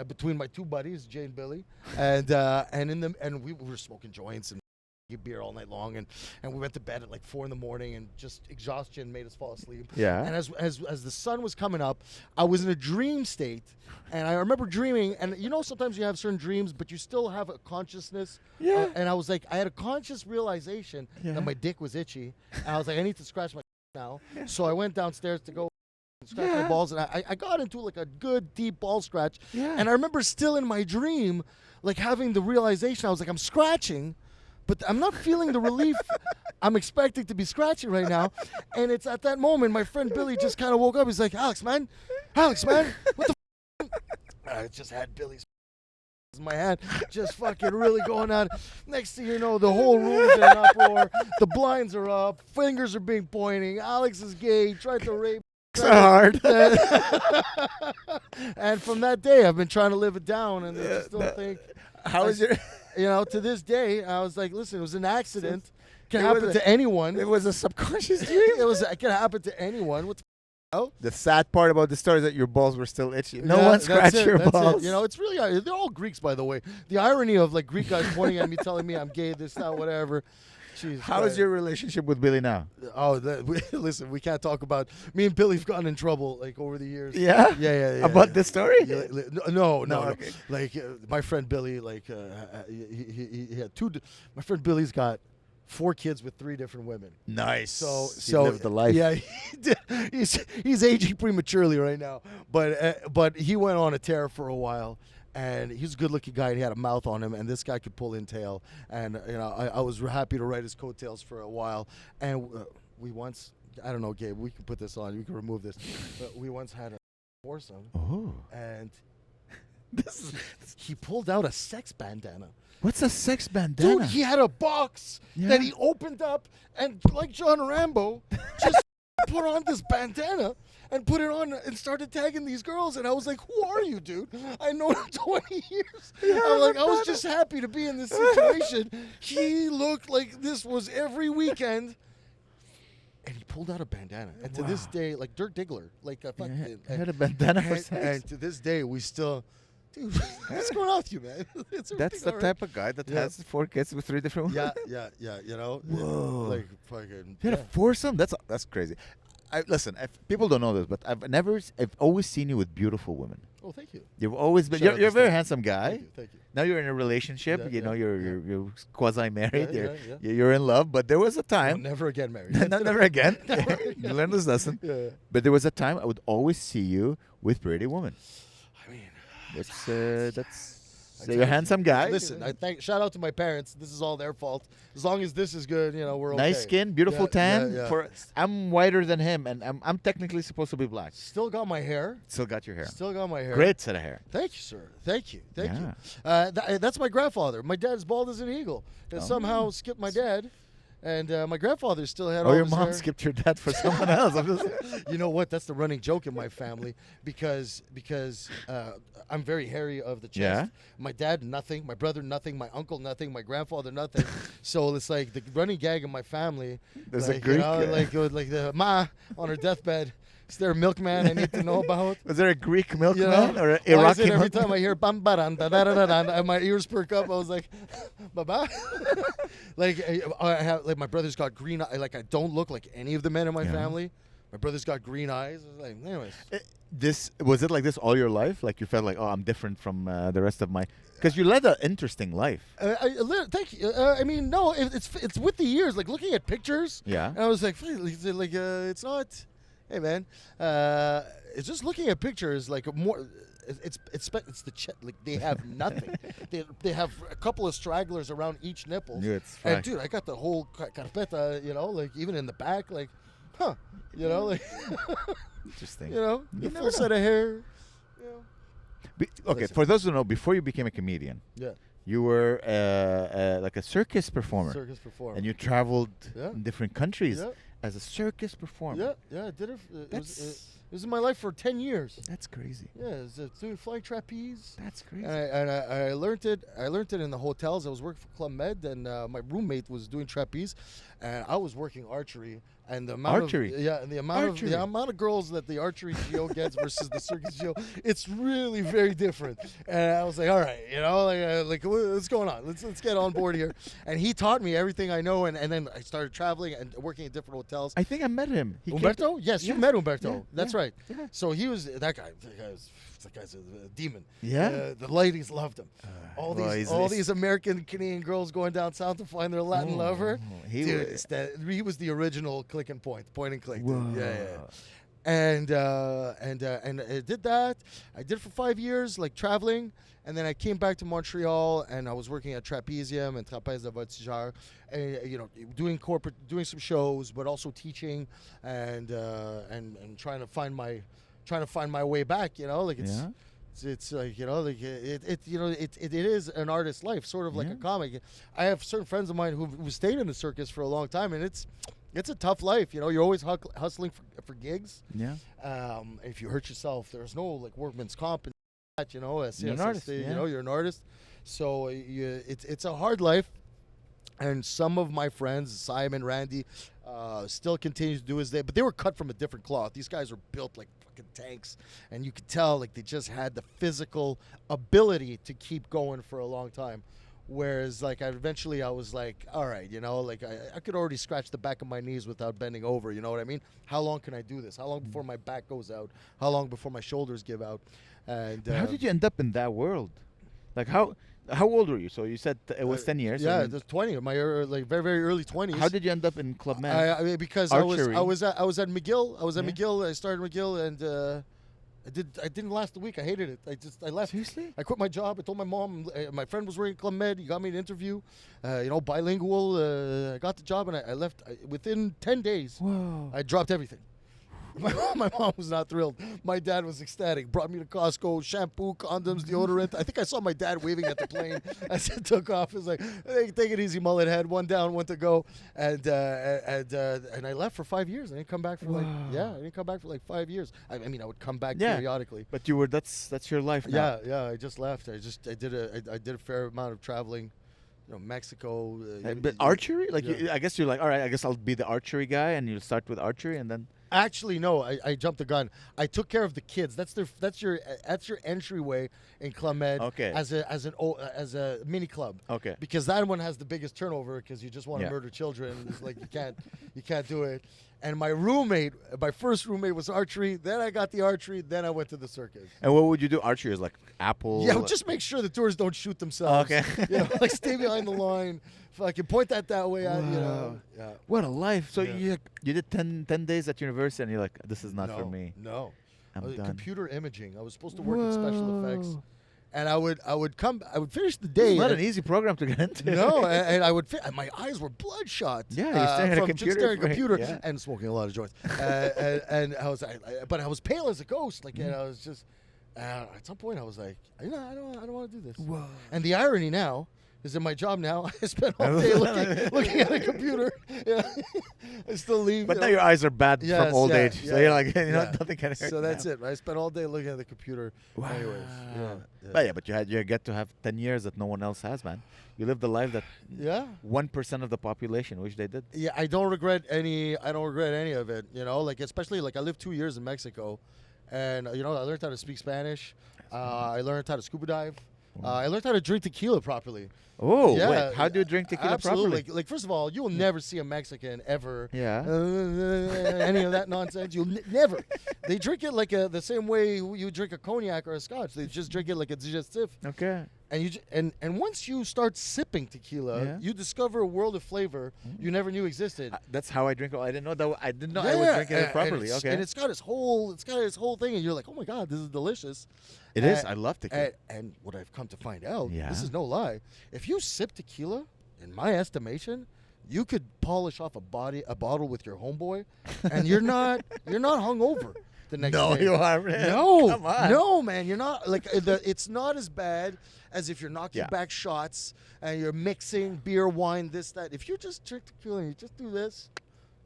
Between my 2 buddies, Jay and Billy, and we were smoking joints and beer all night long, and we went to bed at like 4 in the morning, and just exhaustion made us fall asleep. Yeah. And as the sun was coming up, I was in a dream state, and I remember dreaming. And sometimes you have certain dreams, but you still have a consciousness. Yeah. And I was like, I had a conscious realization that my dick was itchy, and I was like, I need to scratch my now. So I went downstairs to go scratch my balls, and I got into like a good deep ball scratch. And I remember still in my dream, like having the realization. I was like, I'm scratching, but I'm not feeling the relief I'm expecting to be scratching right now. And it's at that moment my friend Billy just kind of woke up. He's like, Alex, man, what the I just had Billy's in my hand, just fucking really going on. Next thing you know, the whole room's in an uproar. The blinds are up, fingers are being pointing. Alex is gay, tried to rape. So hard. And from that day, I've been trying to live it down, and I just still think. How is your? To this day, I was like, listen, it was an accident. Can happen to anyone. It was a subconscious dream. It can happen to anyone. What the f***? The sad part about the story is that your balls were still itchy. No one scratched your balls. It's really, they're all Greeks, by the way. The irony of like Greek guys pointing at me, telling me I'm gay, this, that, whatever. Jeez, how is your relationship with Billy now? Oh, listen, we can't talk about. Me and Billy have gotten in trouble like over the years. Yeah? Yeah. About this story? No. Okay. Like my friend Billy, like he had 2. My friend Billy's got 4 kids with 3 different women. Nice. So he lived the life. Yeah, he's aging prematurely right now. But he went on a tear for a while. And he's a good-looking guy, and he had a mouth on him, and this guy could pull in tail. And I was happy to ride his coattails for a while. And we once, I don't know, Gabe, we can put this on, we can remove this. But we once had a foursome, and he pulled out a sex bandana. What's a sex bandana? Dude, he had a box that he opened up, and like John Rambo, just put on this bandana. And put it on and started tagging these girls. And I was like, who are you, dude? I know him 20 years. I was just happy to be in this situation. He looked like this was every weekend. And he pulled out a bandana. And to this day, like Dirk Diggler. Like I had a bandana for sex. And to this day, we still... Dude, what's going on with you, man? That's the type of guy that has 4 kids with 3 different women. Yeah. Whoa. Like fucking... You had a foursome? That's crazy. Listen, people don't know this, but I've always seen you with beautiful women. Oh, thank you. You've always been. You're a very handsome guy. Thank you. Now you're in a relationship. You're quasi married. Yeah. You're in love. But there was a time. No, never again married. Never again. You learned this lesson. Yeah. But there was a time I would always see you with pretty women. I mean, that's. So you're a handsome guy. Listen, shout out to my parents. This is all their fault. As long as this is good, we're okay. Nice skin, beautiful tan. Yeah. I'm whiter than him, and I'm technically supposed to be black. Still got my hair. Still got your hair. Still got my hair. Great set of hair. Thank you, sir. Thank you. That's my grandfather. My dad's bald as an eagle. And somehow skipped my dad. And my grandfather still had all your his mom hair. skipped your dad for someone else. You know what? That's the running joke in my family because I'm very hairy of the chest. Yeah. My dad, nothing. My brother, nothing. My uncle, nothing. My grandfather, nothing. So it's like the running gag in my family. There's like, a Greek. like the ma on her deathbed. Is there a milkman I need to know about? Was there a Greek milkman or an Iraqi milkman? Every time I hear bam baran da da da da and my ears perk up, I was like, baba. Like my brother's got green eyes. Like I don't look like any of the men in my family. My brother's got green eyes. I was like, anyways. Was it like this all your life? Like you felt like, I'm different from the rest of my. Because you led an interesting life. Thank you. I mean, no, it's with the years. Like looking at pictures. Yeah. And I was like, it's not. Hey man, it's just looking at pictures like more. It's the like they have nothing. they have a couple of stragglers around each nipple. Yeah, it's and dude, I got the whole carpeta. Like even in the back, like, like. Interesting. The full set of hair. Okay, for those who know, before you became a comedian, You were like a circus performer. Circus performer. And you traveled in different countries as a circus performer. I did it. It was in my life for 10 years. That's crazy. Yeah, it was doing flying trapeze. That's crazy. And I learned it. I learned it in the hotels. I was working for Club Med, and my roommate was doing trapeze, and I was working archery. And the amount the amount of girls that the archery geo gets versus the circus geo, it's really very different. And I was like, all right, like what's going on? Let's get on board here. And he taught me everything I know, and then I started traveling and working in different hotels. I think I met him. Umberto? Yes, you met Umberto. Yeah, That's right. Yeah. So he was that guy. That guy's a demon. Yeah. The ladies loved him. All these American Canadian girls going down south to find their Latin lover. He was the original click and point and click. And I did that. I did it for 5 years, like traveling. And then I came back to Montreal, and I was working at Trapezium and Trapèze de Voltigeur, doing some shows, but also teaching and trying to find my way back. It's like it is an artist's life, sort of like a comic. I have certain friends of mine who stayed in the circus for a long time, and it's a tough life. You're always hustling for gigs. Yeah. If you hurt yourself, there's no like workman's comp and that. You're an artist. You're an artist. So it's a hard life. And some of my friends, Simon, Randy, still continue to do as but they were cut from a different cloth. These guys are built like fucking tanks, and you could tell like they just had the physical ability to keep going for a long time. Whereas like eventually I was like, all right, like I could already scratch the back of my knees without bending over. You know what I mean? How long can I do this? How long before my back goes out? How long before my shoulders give out? And how did you end up in that world? Like how old were you? So you said it was 10 years. Yeah, it was 20. My very very early 20s. How did you end up in Club Med? Because archery. I was at McGill. I was at McGill. I started McGill, and I didn't last a week. I hated it. I left. Seriously? I quit my job. I told my mom. My friend was working at Club Med. He got me an interview. Bilingual. I got the job, and I left within 10 days. Whoa. I dropped everything. My mom was not thrilled. My dad was ecstatic. Brought me to Costco, shampoo, condoms, deodorant. I think I saw my dad waving at the plane as it took off. It was like, hey, take it easy, mullet head. One down, one to go. And I left for 5 years. I didn't come back for I didn't come back for like 5 years. I mean, I would come back periodically. But that's your life now. Yeah. I just left. I did a fair amount of traveling. Mexico. But archery? I guess you're like, all right, I guess I'll be the archery guy, and you'll start with archery, and then. Actually, no. I jumped the gun. I took care of the kids. That's your entryway in Club Med. Okay. As a mini club. Okay. Because that one has the biggest turnover because you just want to murder children. It's like you can't do it. And my first roommate was archery. Then I got the archery. Then I went to the circus. And what would you do? Archery is like apple. Yeah, just make sure the tourists don't shoot themselves. Okay. Like stay behind the line. If I can point that way. Wow. Yeah. What a life! So you did 10 days at university, and you're like, this is not for me. No. I'm done. Computer imaging. I was supposed to work in special effects. And I would finish the day. It's not an easy program to get into. No, and I would my eyes were bloodshot. Yeah, you're staring at a computer. Just staring at a computer and smoking a lot of joints. And but I was pale as a ghost. Like, and I was just at some point I was like, I don't want to do this. Whoa. And the irony now is in my job now. I spend all day looking at a computer. I still leave. But now your eyes are bad from old age. So you're like, nothing can hurt. So that's it. I spent all day looking at the computer. Wow. Anyways, But you get to have 10 years that no one else has, man. You live the life that 1% of the population wish they did. Yeah, I don't regret any of it. Especially I lived 2 years in Mexico, and I learned how to speak Spanish. I learned how to scuba dive. I learned how to drink tequila properly. Oh, wait. How do you drink tequila properly? Like, first of all, you will never see a Mexican ever. Yeah. Any of that nonsense. You'll never. They drink it like the same way you drink a cognac or a scotch. They just drink it like a digestif. Okay. And once you start sipping tequila, you discover a world of flavor you never knew existed. That's how I drink it. I didn't know that. I didn't know I would drink it properly. And it's got its whole thing, and you're like, oh my god, this is delicious. It is. I love tequila. And what I've come to find out, this is no lie. If you sip tequila, in my estimation, you could polish off a bottle with your homeboy, and you're not hungover. the next No, day. you are. No, Come on. no, man, you're not like it's not as bad as if you're knocking Yeah. back shots and you're mixing beer, wine, this, that. If you just drink tequila and you just do this,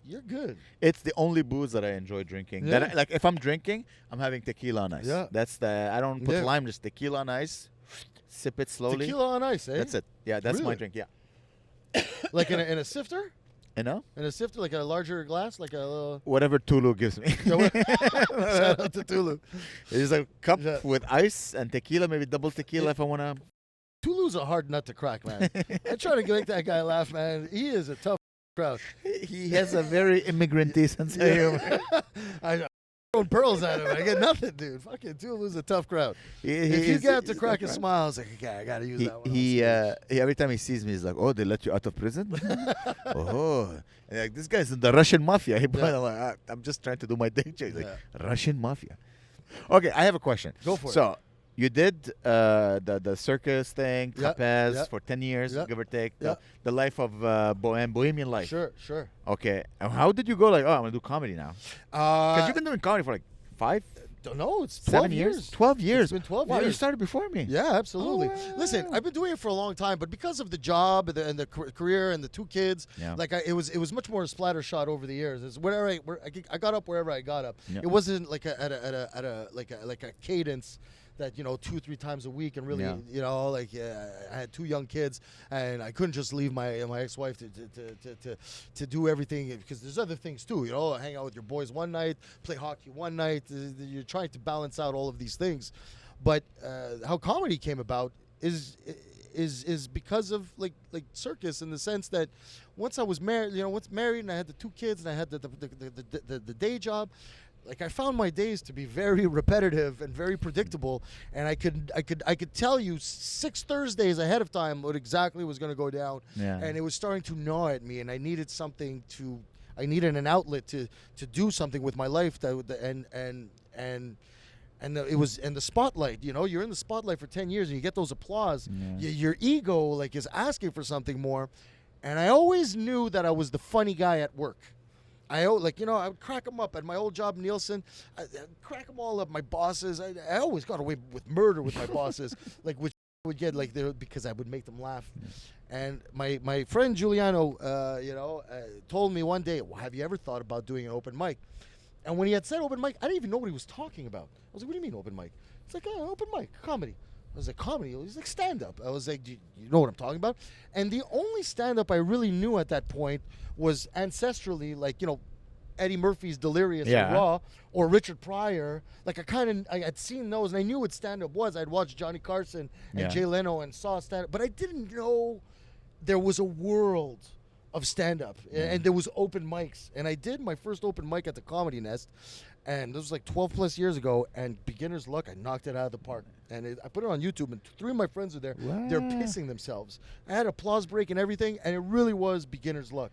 you're good. It's the only booze that I enjoy drinking. Yeah. That like if I'm drinking, I'm having tequila on ice. Yeah. That's I don't put Yeah. lime, just tequila on ice. Sip it slowly. Tequila on ice, eh? That's it. Yeah, that's my Really? drink. Yeah. Like in a sifter? You know? In a sifter, like a larger glass, like a little. Whatever Tulu gives me. Shout out to Tulu. There's a cup Yeah. with ice and tequila, maybe double tequila if I want to. Tulu's a hard nut to crack, man. I try to make that guy laugh, man. He is a tough crowd. He has a very immigrant-y sense of humor. I throwing pearls at him. I get nothing, dude. Fucking Tulu's a tough crowd. If you get to crack a smile, it's like, okay, I gotta use that one. He every time he sees me, he's like, "Oh, they let you out of prison? Oh, and like this guy's in the Russian mafia." I'm like, I'm just trying to do my thing. He's like, Russian mafia. Okay, I have a question. Go for it. So you did the circus thing, Yeah, trapeze yeah. for 10 years, Yeah, give or take. yeah. The life of bohemian life. Sure, sure. Okay, and how did you go like, oh, I'm gonna do comedy now? Because you've been doing comedy for like 5, don't know. It's 7 12 years. 12 years. It's been 12 wow, years. you started before me. Yeah, absolutely. Oh, Listen, wow. I've been doing it for a long time, but because of the job and the career and the 2 kids, Yeah. like it was much more a splatter shot over the years. It's wherever I got up wherever I got up. Yeah. It wasn't like at a cadence that 2-3 times a week, and really I had 2 young kids, and I couldn't just leave my ex-wife to do everything, because there's other things too. Hang out with your boys one night, play hockey one night. You're trying to balance out all of these things. But how comedy came about is because of like circus, in the sense that once I was married, married, and I had the 2 kids, and I had the day job. Like, I found my days to be very repetitive and very predictable, and I could tell you 6 Thursdays ahead of time what exactly was going to go down, Yeah. and it was starting to gnaw at me, and I needed an outlet to do something with my life and the spotlight. You're in the spotlight for 10 years, and you get those applause. Yeah. Your ego is asking for something more, and I always knew that I was the funny guy at work. I would crack them up at my old job, Nielsen. I'd crack them all up. My bosses, I always got away with murder with my bosses, which would get because I would make them laugh. And my friend Giuliano, told me one day, well, have you ever thought about doing an open mic? And when he had said open mic, I didn't even know what he was talking about. I was like, what do you mean open mic? It's like, open mic, comedy. I was like, comedy? He's like, stand-up. I was like, do you know what I'm talking about? And the only stand-up I really knew at that point was ancestrally, Eddie Murphy's Delirious and Raw, or Richard Pryor. I had seen those, and I knew what stand-up was. I'd watched Johnny Carson and Jay Leno and saw stand-up, but I didn't know there was a world of stand-up, and there was open mics. And I did my first open mic at the Comedy Nest, and this was like 12 plus years ago, and beginner's luck, I knocked it out of the park. And I put it on YouTube, and 3 of my friends were there. Wow. They're pissing themselves. I had applause break and everything, and it really was beginner's luck.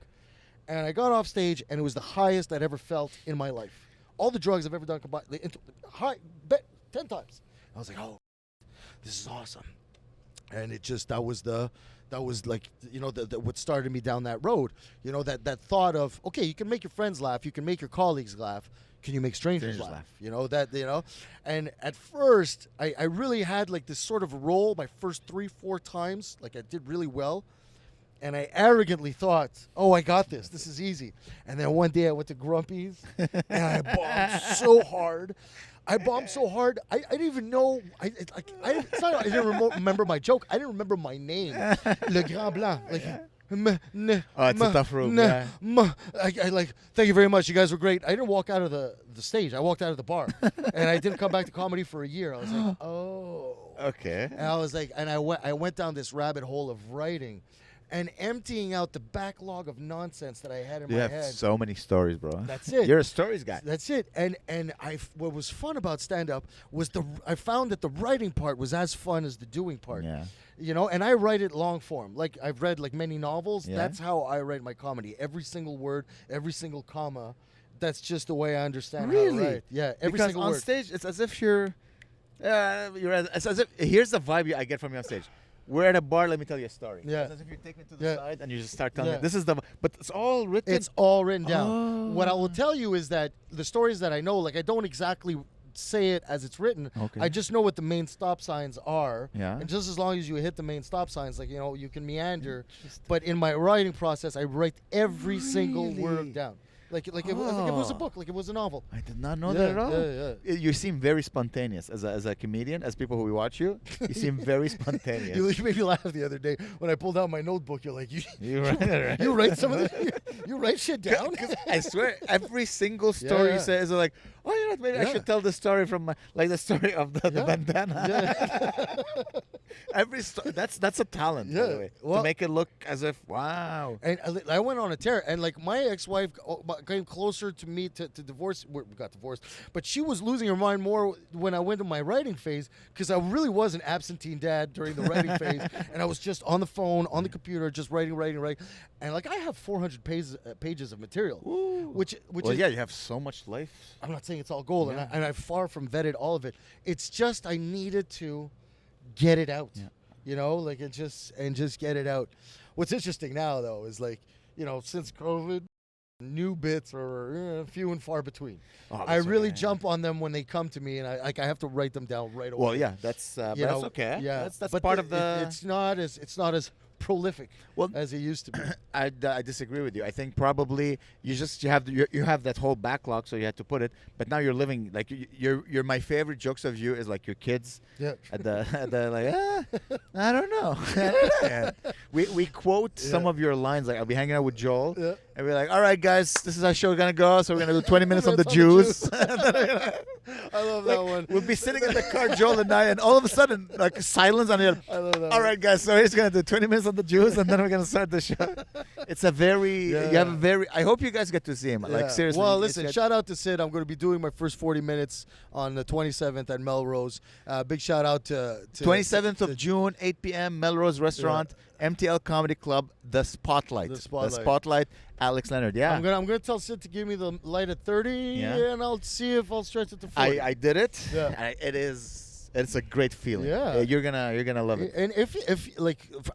And I got off stage, and it was the highest I'd ever felt in my life. All the drugs I've ever done combined, 10 times. I was like, oh, this is awesome. And that was what started me down that road. That thought of, okay, you can make your friends laugh, you can make your colleagues laugh. Can you make strangers laugh? And at first, I really had this sort of role my first 3-4 times. I did really well. And I arrogantly thought, oh, I got this. This is easy. And then one day I went to Grumpy's, and I bombed so hard. I didn't even know. I didn't remember my joke. I didn't remember my name. Le Grand Blanc. It's a tough room. Thank you very much. You guys were great. I didn't walk out of the stage. I walked out of the bar. And I didn't come back to comedy for a year. I was like, oh. Okay. And I was like, and I went down this rabbit hole of writing and emptying out the backlog of nonsense that I had in my head. You have so many stories, bro. That's it. You're a stories guy. That's it. And what was fun about stand-up was I found that the writing part was as fun as the doing part. Yeah. And I write it long form. I've read many novels. Yeah. That's how I write my comedy. Every single word, every single comma. That's just the way I understand how to write. Yeah, every single word. Because on stage, it's as if it's as if, here's the vibe I get from you on stage. we're at a bar. Let me tell you a story. Yeah. It's as if you take me to the side and you just start telling me. Yeah. This is the. But it's all written. It's all written down. Oh. What I will tell you is that the stories that I know, like I don't exactly say it as it's written. Okay. I just know what the main stop signs are. Yeah. And just as long as you hit the main stop signs, like, you know, you can meander. But in my writing process, I write every single word down. Like it was a book, like it was a novel. I did not know that at all. Yeah. You seem very spontaneous as a comedian, as people who watch you. You seem very spontaneous. You made me laugh the other day when I pulled out my notebook. You're like, you write, you write some of this, you write shit down. I swear, every single story you say is like, oh, you know what, maybe I should tell the story from like the story of the bandana. Yeah. Every that's a talent, by the way, to make it look as if wow. And I went on a tear, and like my ex-wife came closer to me to divorce. We got divorced, but she was losing her mind more when I went to my writing phase, because I really was an absentee dad during the writing phase, and I was just on the phone, on the computer, just writing, and like I have 400 pages of material, which well, is, yeah, you have so much life. I'm not saying it's all gold, and I far from vetted all of it. It's just I needed to get it out, you know, like just get it out. What's interesting now, though, is like, you know, since COVID, new bits are few and far between. I really jump on them when they come to me, and I have to write them down right away. Well, yeah, that's okay. Yeah, that's part of the. It's not as prolific as it used to be. I disagree with you. I think probably you have that whole backlog, so you had to put it. But now you're living like you're my favorite jokes of you is like your kids. Yeah. At the like I don't know. We quote some of your lines. Like I'll be hanging out with Joel, and we're like, all right, guys, this is how show's gonna go. So we're gonna do 20 minutes on the Jews. I love that one. We'll be sitting in the car, Joel and I, and all of a sudden, like silence on the. I love that. All right, guys. So he's gonna do 20 minutes on the Jews, and then we're gonna start the show. It's a very. You have a very. I hope you guys get to see him. Like seriously. Well, listen. Shout out to Sid. I'm going to be doing my first 40 minutes on the 27th at Melrose. Big shout out to 27th of June, 8 p.m. Melrose Restaurant, MTL Comedy Club, The Spotlight. The Spotlight. Alex Leonard. Yeah. I'm gonna tell Sid to give me the light at 30, and I'll see if I'll stretch it to 40. I did it. Yeah. It's a great feeling. Yeah. You're gonna love it. And if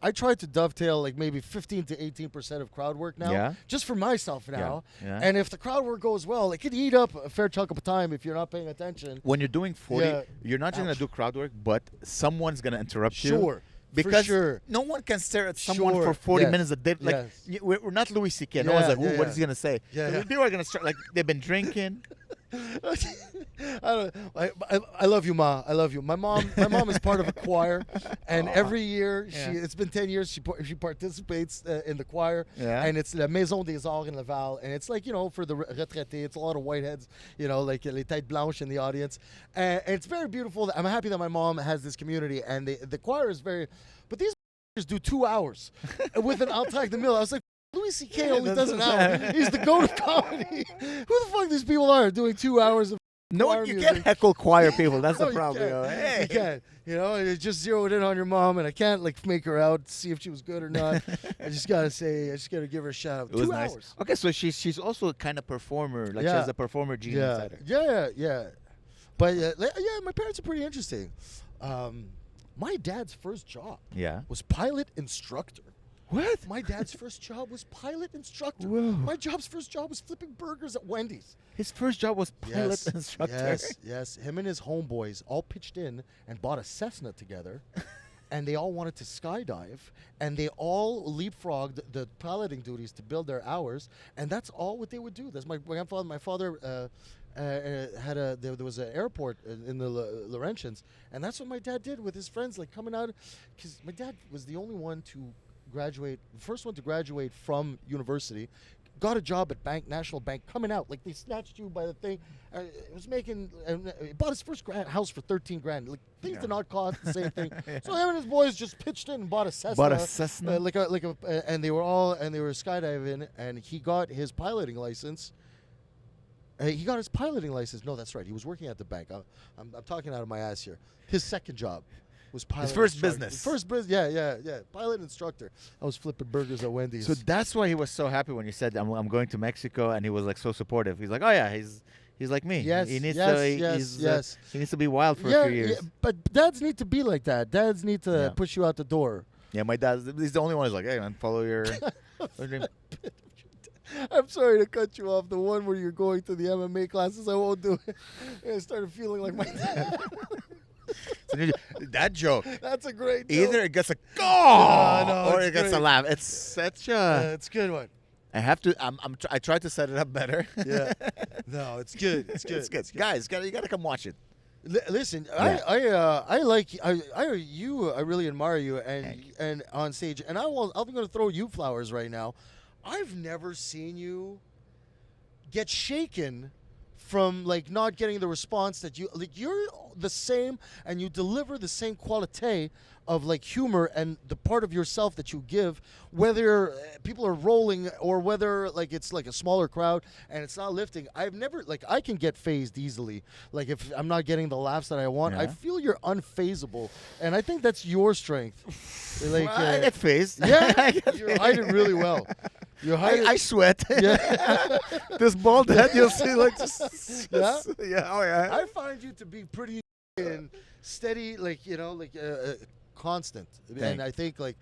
I try to dovetail like maybe 15 to 18% of crowd work now, just for myself now. Yeah. And if the crowd work goes well, it could eat up a fair chunk of time if you're not paying attention. When you're doing 40, you're not just gonna do crowd work, but someone's gonna interrupt you. Sure. Because for sure. no one can stare at someone for 40 minutes a day. Like we're not Louis C.K. No one's like, what is he gonna say? People are gonna start like they've been drinking. I love you, Ma. I love you. My mom is part of a choir, and every year it's been 10 years she participates in the choir, and it's La Maison des Arts in Laval, and it's like, you know, for the retraités, it's a lot of whiteheads, you know, like les têtes blanches in the audience, and it's very beautiful. I'm happy that my mom has this community, and the choir is very, but these do 2 hours with an Altac de Mille. I was like, Louis C.K. only does an hour. He's the goat of comedy. Who the fuck these people are doing 2 hours of choir you music? can't heckle choir people. That's the No, problem. You can't. You know, it just zeroed in on your mom, and I can't like make her out, see if she was good or not. I just gotta give her a shout out. It was 2 nice. hours. Okay, so she's also a kind of performer. Like she has a performer gene inside her. Yeah. But my parents are pretty interesting. My dad's first job was pilot instructor. What? My dad's first job was pilot instructor. Whoa. My job's first job was flipping burgers at Wendy's. His first job was pilot instructor. Yes. Him and his homeboys all pitched in and bought a Cessna together, and they all wanted to skydive, and they all leapfrogged the piloting duties to build their hours, and that's all what they would do. That's my grandfather. My father there was an airport in the Laurentians, and that's what my dad did with his friends, like coming out, because my dad was the only one to graduate, the first one to graduate from university, got a job at National Bank, coming out like they snatched you by the thing. It was making, he bought his first house for 13 grand. Like things did not cost the same thing. So him and his boys just pitched in and bought a Cessna. And they were skydiving, and he got his piloting license. No, that's right. He was working at the bank. I'm talking out of my ass here. His second job was pilot. His first business. Yeah. Pilot instructor. I was flipping burgers at Wendy's. So that's why he was so happy when you said I'm going to Mexico, and he was like so supportive. He's like, oh yeah, he's He's like me. Yes, He needs yes. he needs to be wild for a few years. Yeah, but dads need to be like that. Dads need to push you out the door. Yeah, my dad. He's the only one who's like, hey man, follow your dream. I'm sorry to cut you off. The one where you're going to the MMA classes, I won't do it. I started feeling like my dad. That joke. That's a great joke. Either it gets a or it gets a laugh. It's such a. It's a good one. I have to. I tried to set it up better. Yeah. No, it's good. It's good. It's good. Guys, you gotta come watch it. Listen, Yeah. I like you. I really admire you and on stage. And I'm going to throw you flowers right now. I've never seen you get shaken from like not getting the response that you like. You're the same, and you deliver the same quality of like humor and the part of yourself that you give, whether people are rolling or whether like it's like a smaller crowd and it's not lifting. I've never like I can get phased easily. Like if I'm not getting the laughs that I want, I feel you're unfazable, and I think that's your strength. Like I get phased. Yeah, you hide it really well. I sweat. Yeah. This bald head, you'll see like just, Yeah? yeah. Oh yeah. I find you to be pretty steady, like constant. And I think like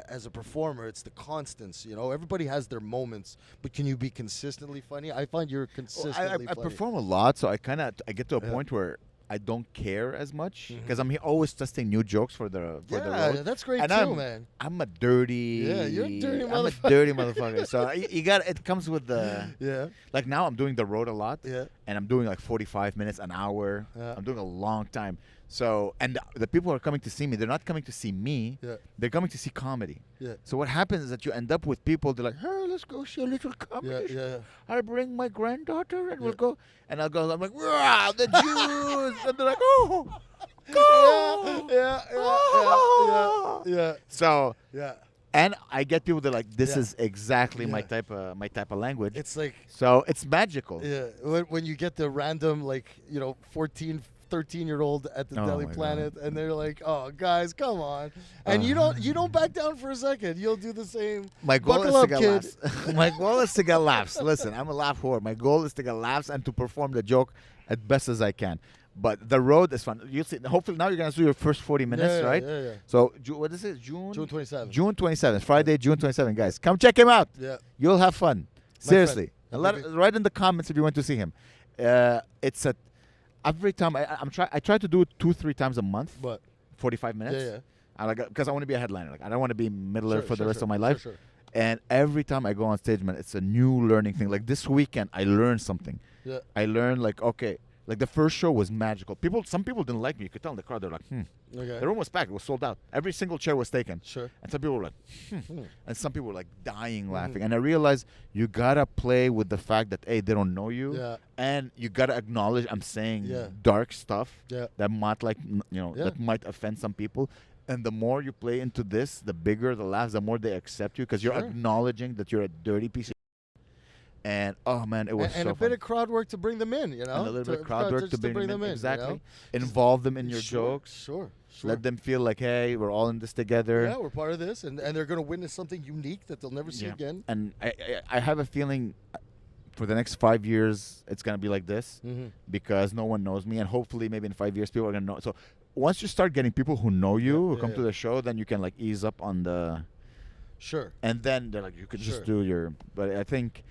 as a performer, it's the constants. Everybody has their moments, but can you be consistently funny? I find you're consistently I funny. perform a lot, so I get to a point where I don't care as much because I'm always testing new jokes for the road. That's great and too, man. I'm a dirty. Yeah, you're a dirty I'm a dirty motherfucker. So it comes with the. Like now I'm doing the road a lot. Yeah. And I'm doing like 45 minutes, an hour. Yeah. I'm doing a long time. So and the people who are coming to see me, they're not coming to see me. Yeah. They're coming to see comedy. Yeah. So what happens is that you end up with people. They're like, hey, let's go see a little comedy. Yeah. I bring my granddaughter and we'll go. And I'll go. I'm like, wow, the Jews. And they're like, oh, go. Yeah. So Yeah. and I get people that are like, this is exactly my type of language. It's like so it's magical. Yeah. When you get the random 14, 13-year-old at the Deli Planet, and they're like, "Oh, guys, come on!" And you don't back down for a second. You'll do the same. My goal Buckle is up, to get kid. laughs. My goal is to get laughs. Listen, I'm a laugh whore. My goal is to get laughs and to perform the joke as best as I can. But the road is fun. You'll see. Hopefully, now you're gonna do your first 40 minutes, right? Yeah. So what is it? June 27th. June 27th. Friday, June 27th. Guys, come check him out. Yeah. You'll have fun. Seriously. friend. Write in the comments if you want to see him. It's a every time I try to do it 2-3 times a month. But 45 minutes. Yeah. Because I want to be a headliner. Like I don't want to be middler for the rest of my life. Sure. And every time I go on stage, man, it's a new learning thing. Like this weekend, I learned something. Yeah. I learned like the first show was magical. Some people didn't like me. You could tell in the crowd. They're like, Okay. The room was packed. It was sold out. Every single chair was taken. Sure. And some people were like, And some people were like dying laughing. And I realized you gotta play with the fact that they don't know you. Yeah. And you gotta acknowledge I'm saying Yeah. dark stuff Yeah. that might that might offend some people. And the more you play into this, the bigger the laughs, the more they accept you because you're Sure. acknowledging that you're a dirty piece of. And oh man, it was and so a bit fun. of crowd work to bring them in, And a little bit of crowd work to just bring them in. Exactly. Involve them in your jokes. Sure. Let them feel like, hey, we're all in this together. Yeah, we're part of this, and they're going to witness something unique that they'll never see again. And I have a feeling for the next 5 years it's going to be like this because no one knows me, and hopefully maybe in 5 years people are going to know. So once you start getting people who know you, who come to the show, then you can like ease up on the. Sure. And then they're like, you could just do your. But I think.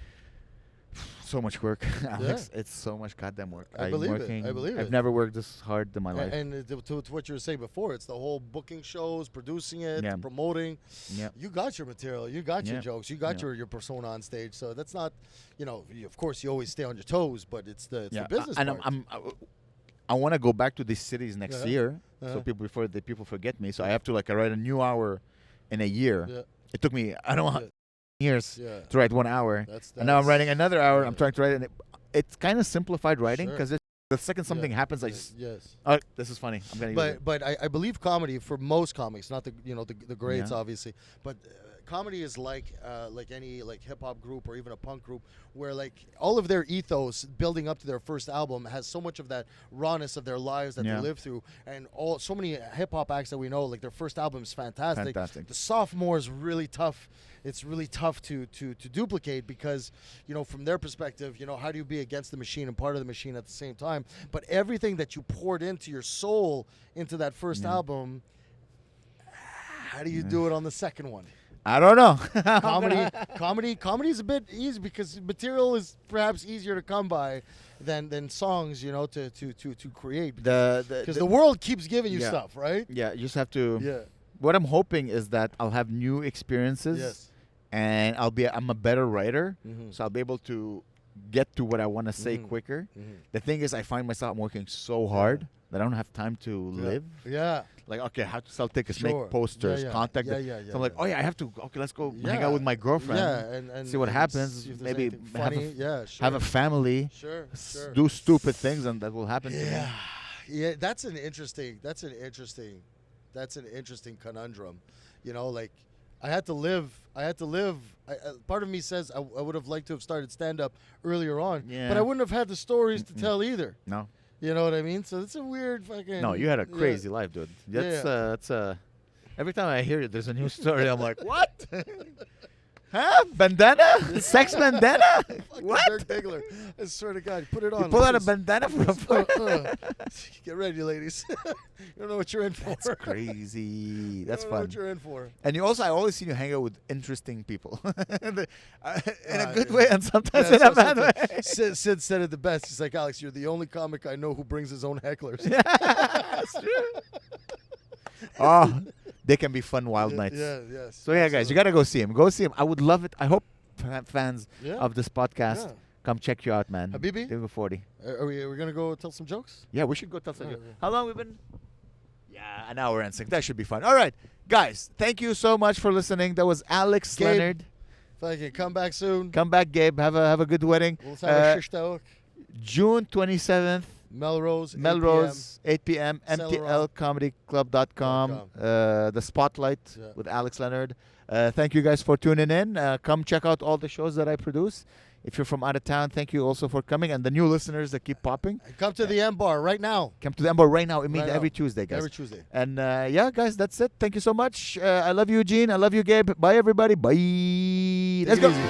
So much work, Alex. It's so much goddamn work. I believe it. I've never worked this hard in my life. And to what you were saying before, it's the whole booking shows, producing it, promoting. Yeah. You got your material. You got your jokes. You got your persona on stage. So that's not, of course, you always stay on your toes, but it's the business and part. I want to go back to these cities next year, so people forget me. So I have to I write a new hour in a year. Yeah. It took me years to write 1 hour, That's and now I'm writing another hour. I'm trying to write it. And it's kind of simplified writing because the second something happens, oh, this is funny. I'm gonna use it. But I believe comedy for most comics, not the the grades obviously, but comedy is like any like hip hop group or even a punk group, where like all of their ethos building up to their first album has so much of that rawness of their lives that they live through, and so many hip hop acts that we know, like their first album is fantastic. The sophomore is really tough. It's really tough to duplicate because, from their perspective, how do you be against the machine and part of the machine at the same time? But everything that you poured into your soul into that first album, how do you do it on the second one? I don't know. Comedy is a bit easy because material is perhaps easier to come by than songs, to create. Because the world keeps giving you stuff, right? Yeah, you just have to. Yeah. What I'm hoping is that I'll have new experiences. Yes. And I'm a better writer, so I'll be able to get to what I want to say quicker. The thing is, I find myself I'm working so hard that I don't have time to live. Yeah. Like, okay, how to sell tickets, make posters, contact them. So I'm like, oh yeah, I have to. Okay, let's go hang out with my girlfriend. And see what happens. Maybe have a family. Sure. Do stupid things, and that will happen to me. Yeah, that's an interesting conundrum. Like. I had to live. Part of me says I would have liked to have started stand-up earlier on, but I wouldn't have had the stories to tell either. No. You know what I mean? So it's a weird fucking... No, you had a crazy life, dude. That's every time I hear it, there's a new story. I'm like, what? Huh? Bandana? Sex bandana? What? Dirk Diggler. I swear to God, put it on. You pull out a bandana from Get ready, ladies. You don't know what you're in for. That's crazy. That's fun. Know what you're in for. And I always see you hang out with interesting people. In a good way and sometimes in a bad way. Sid said it the best. He's like, Alex, you're the only comic I know who brings his own hecklers. Yeah, that's true. Oh, they can be fun wild nights. Yeah, yes. So yeah, guys, you gotta go see him. Go see him. I would love it. I hope fans of this podcast come check you out, man. Habibi? Give 40. Are we gonna go tell some jokes? Yeah, we should go tell some jokes. How long we been? Yeah, an hour and 6. That should be fun. All right, guys, thank you so much for listening. That was Alex Leonard. Thank you. Come back soon. Come back, Gabe. Have a good wedding. We'll have a shish tawak. June 27th. Melrose, 8 p.m. MTLcomedyclub.com. The Spotlight with Alex Leonard. Thank you guys for tuning in. Come check out all the shows that I produce. If you're from out of town, thank you also for coming. And the new listeners that keep popping. Come to the M Bar right now. Come to the M Bar right now. It means every Tuesday, guys. Every Tuesday. And yeah, guys, that's it. Thank you so much. I love you, Gene. I love you, Gabe. Bye, everybody. Bye. Let's go. Easy.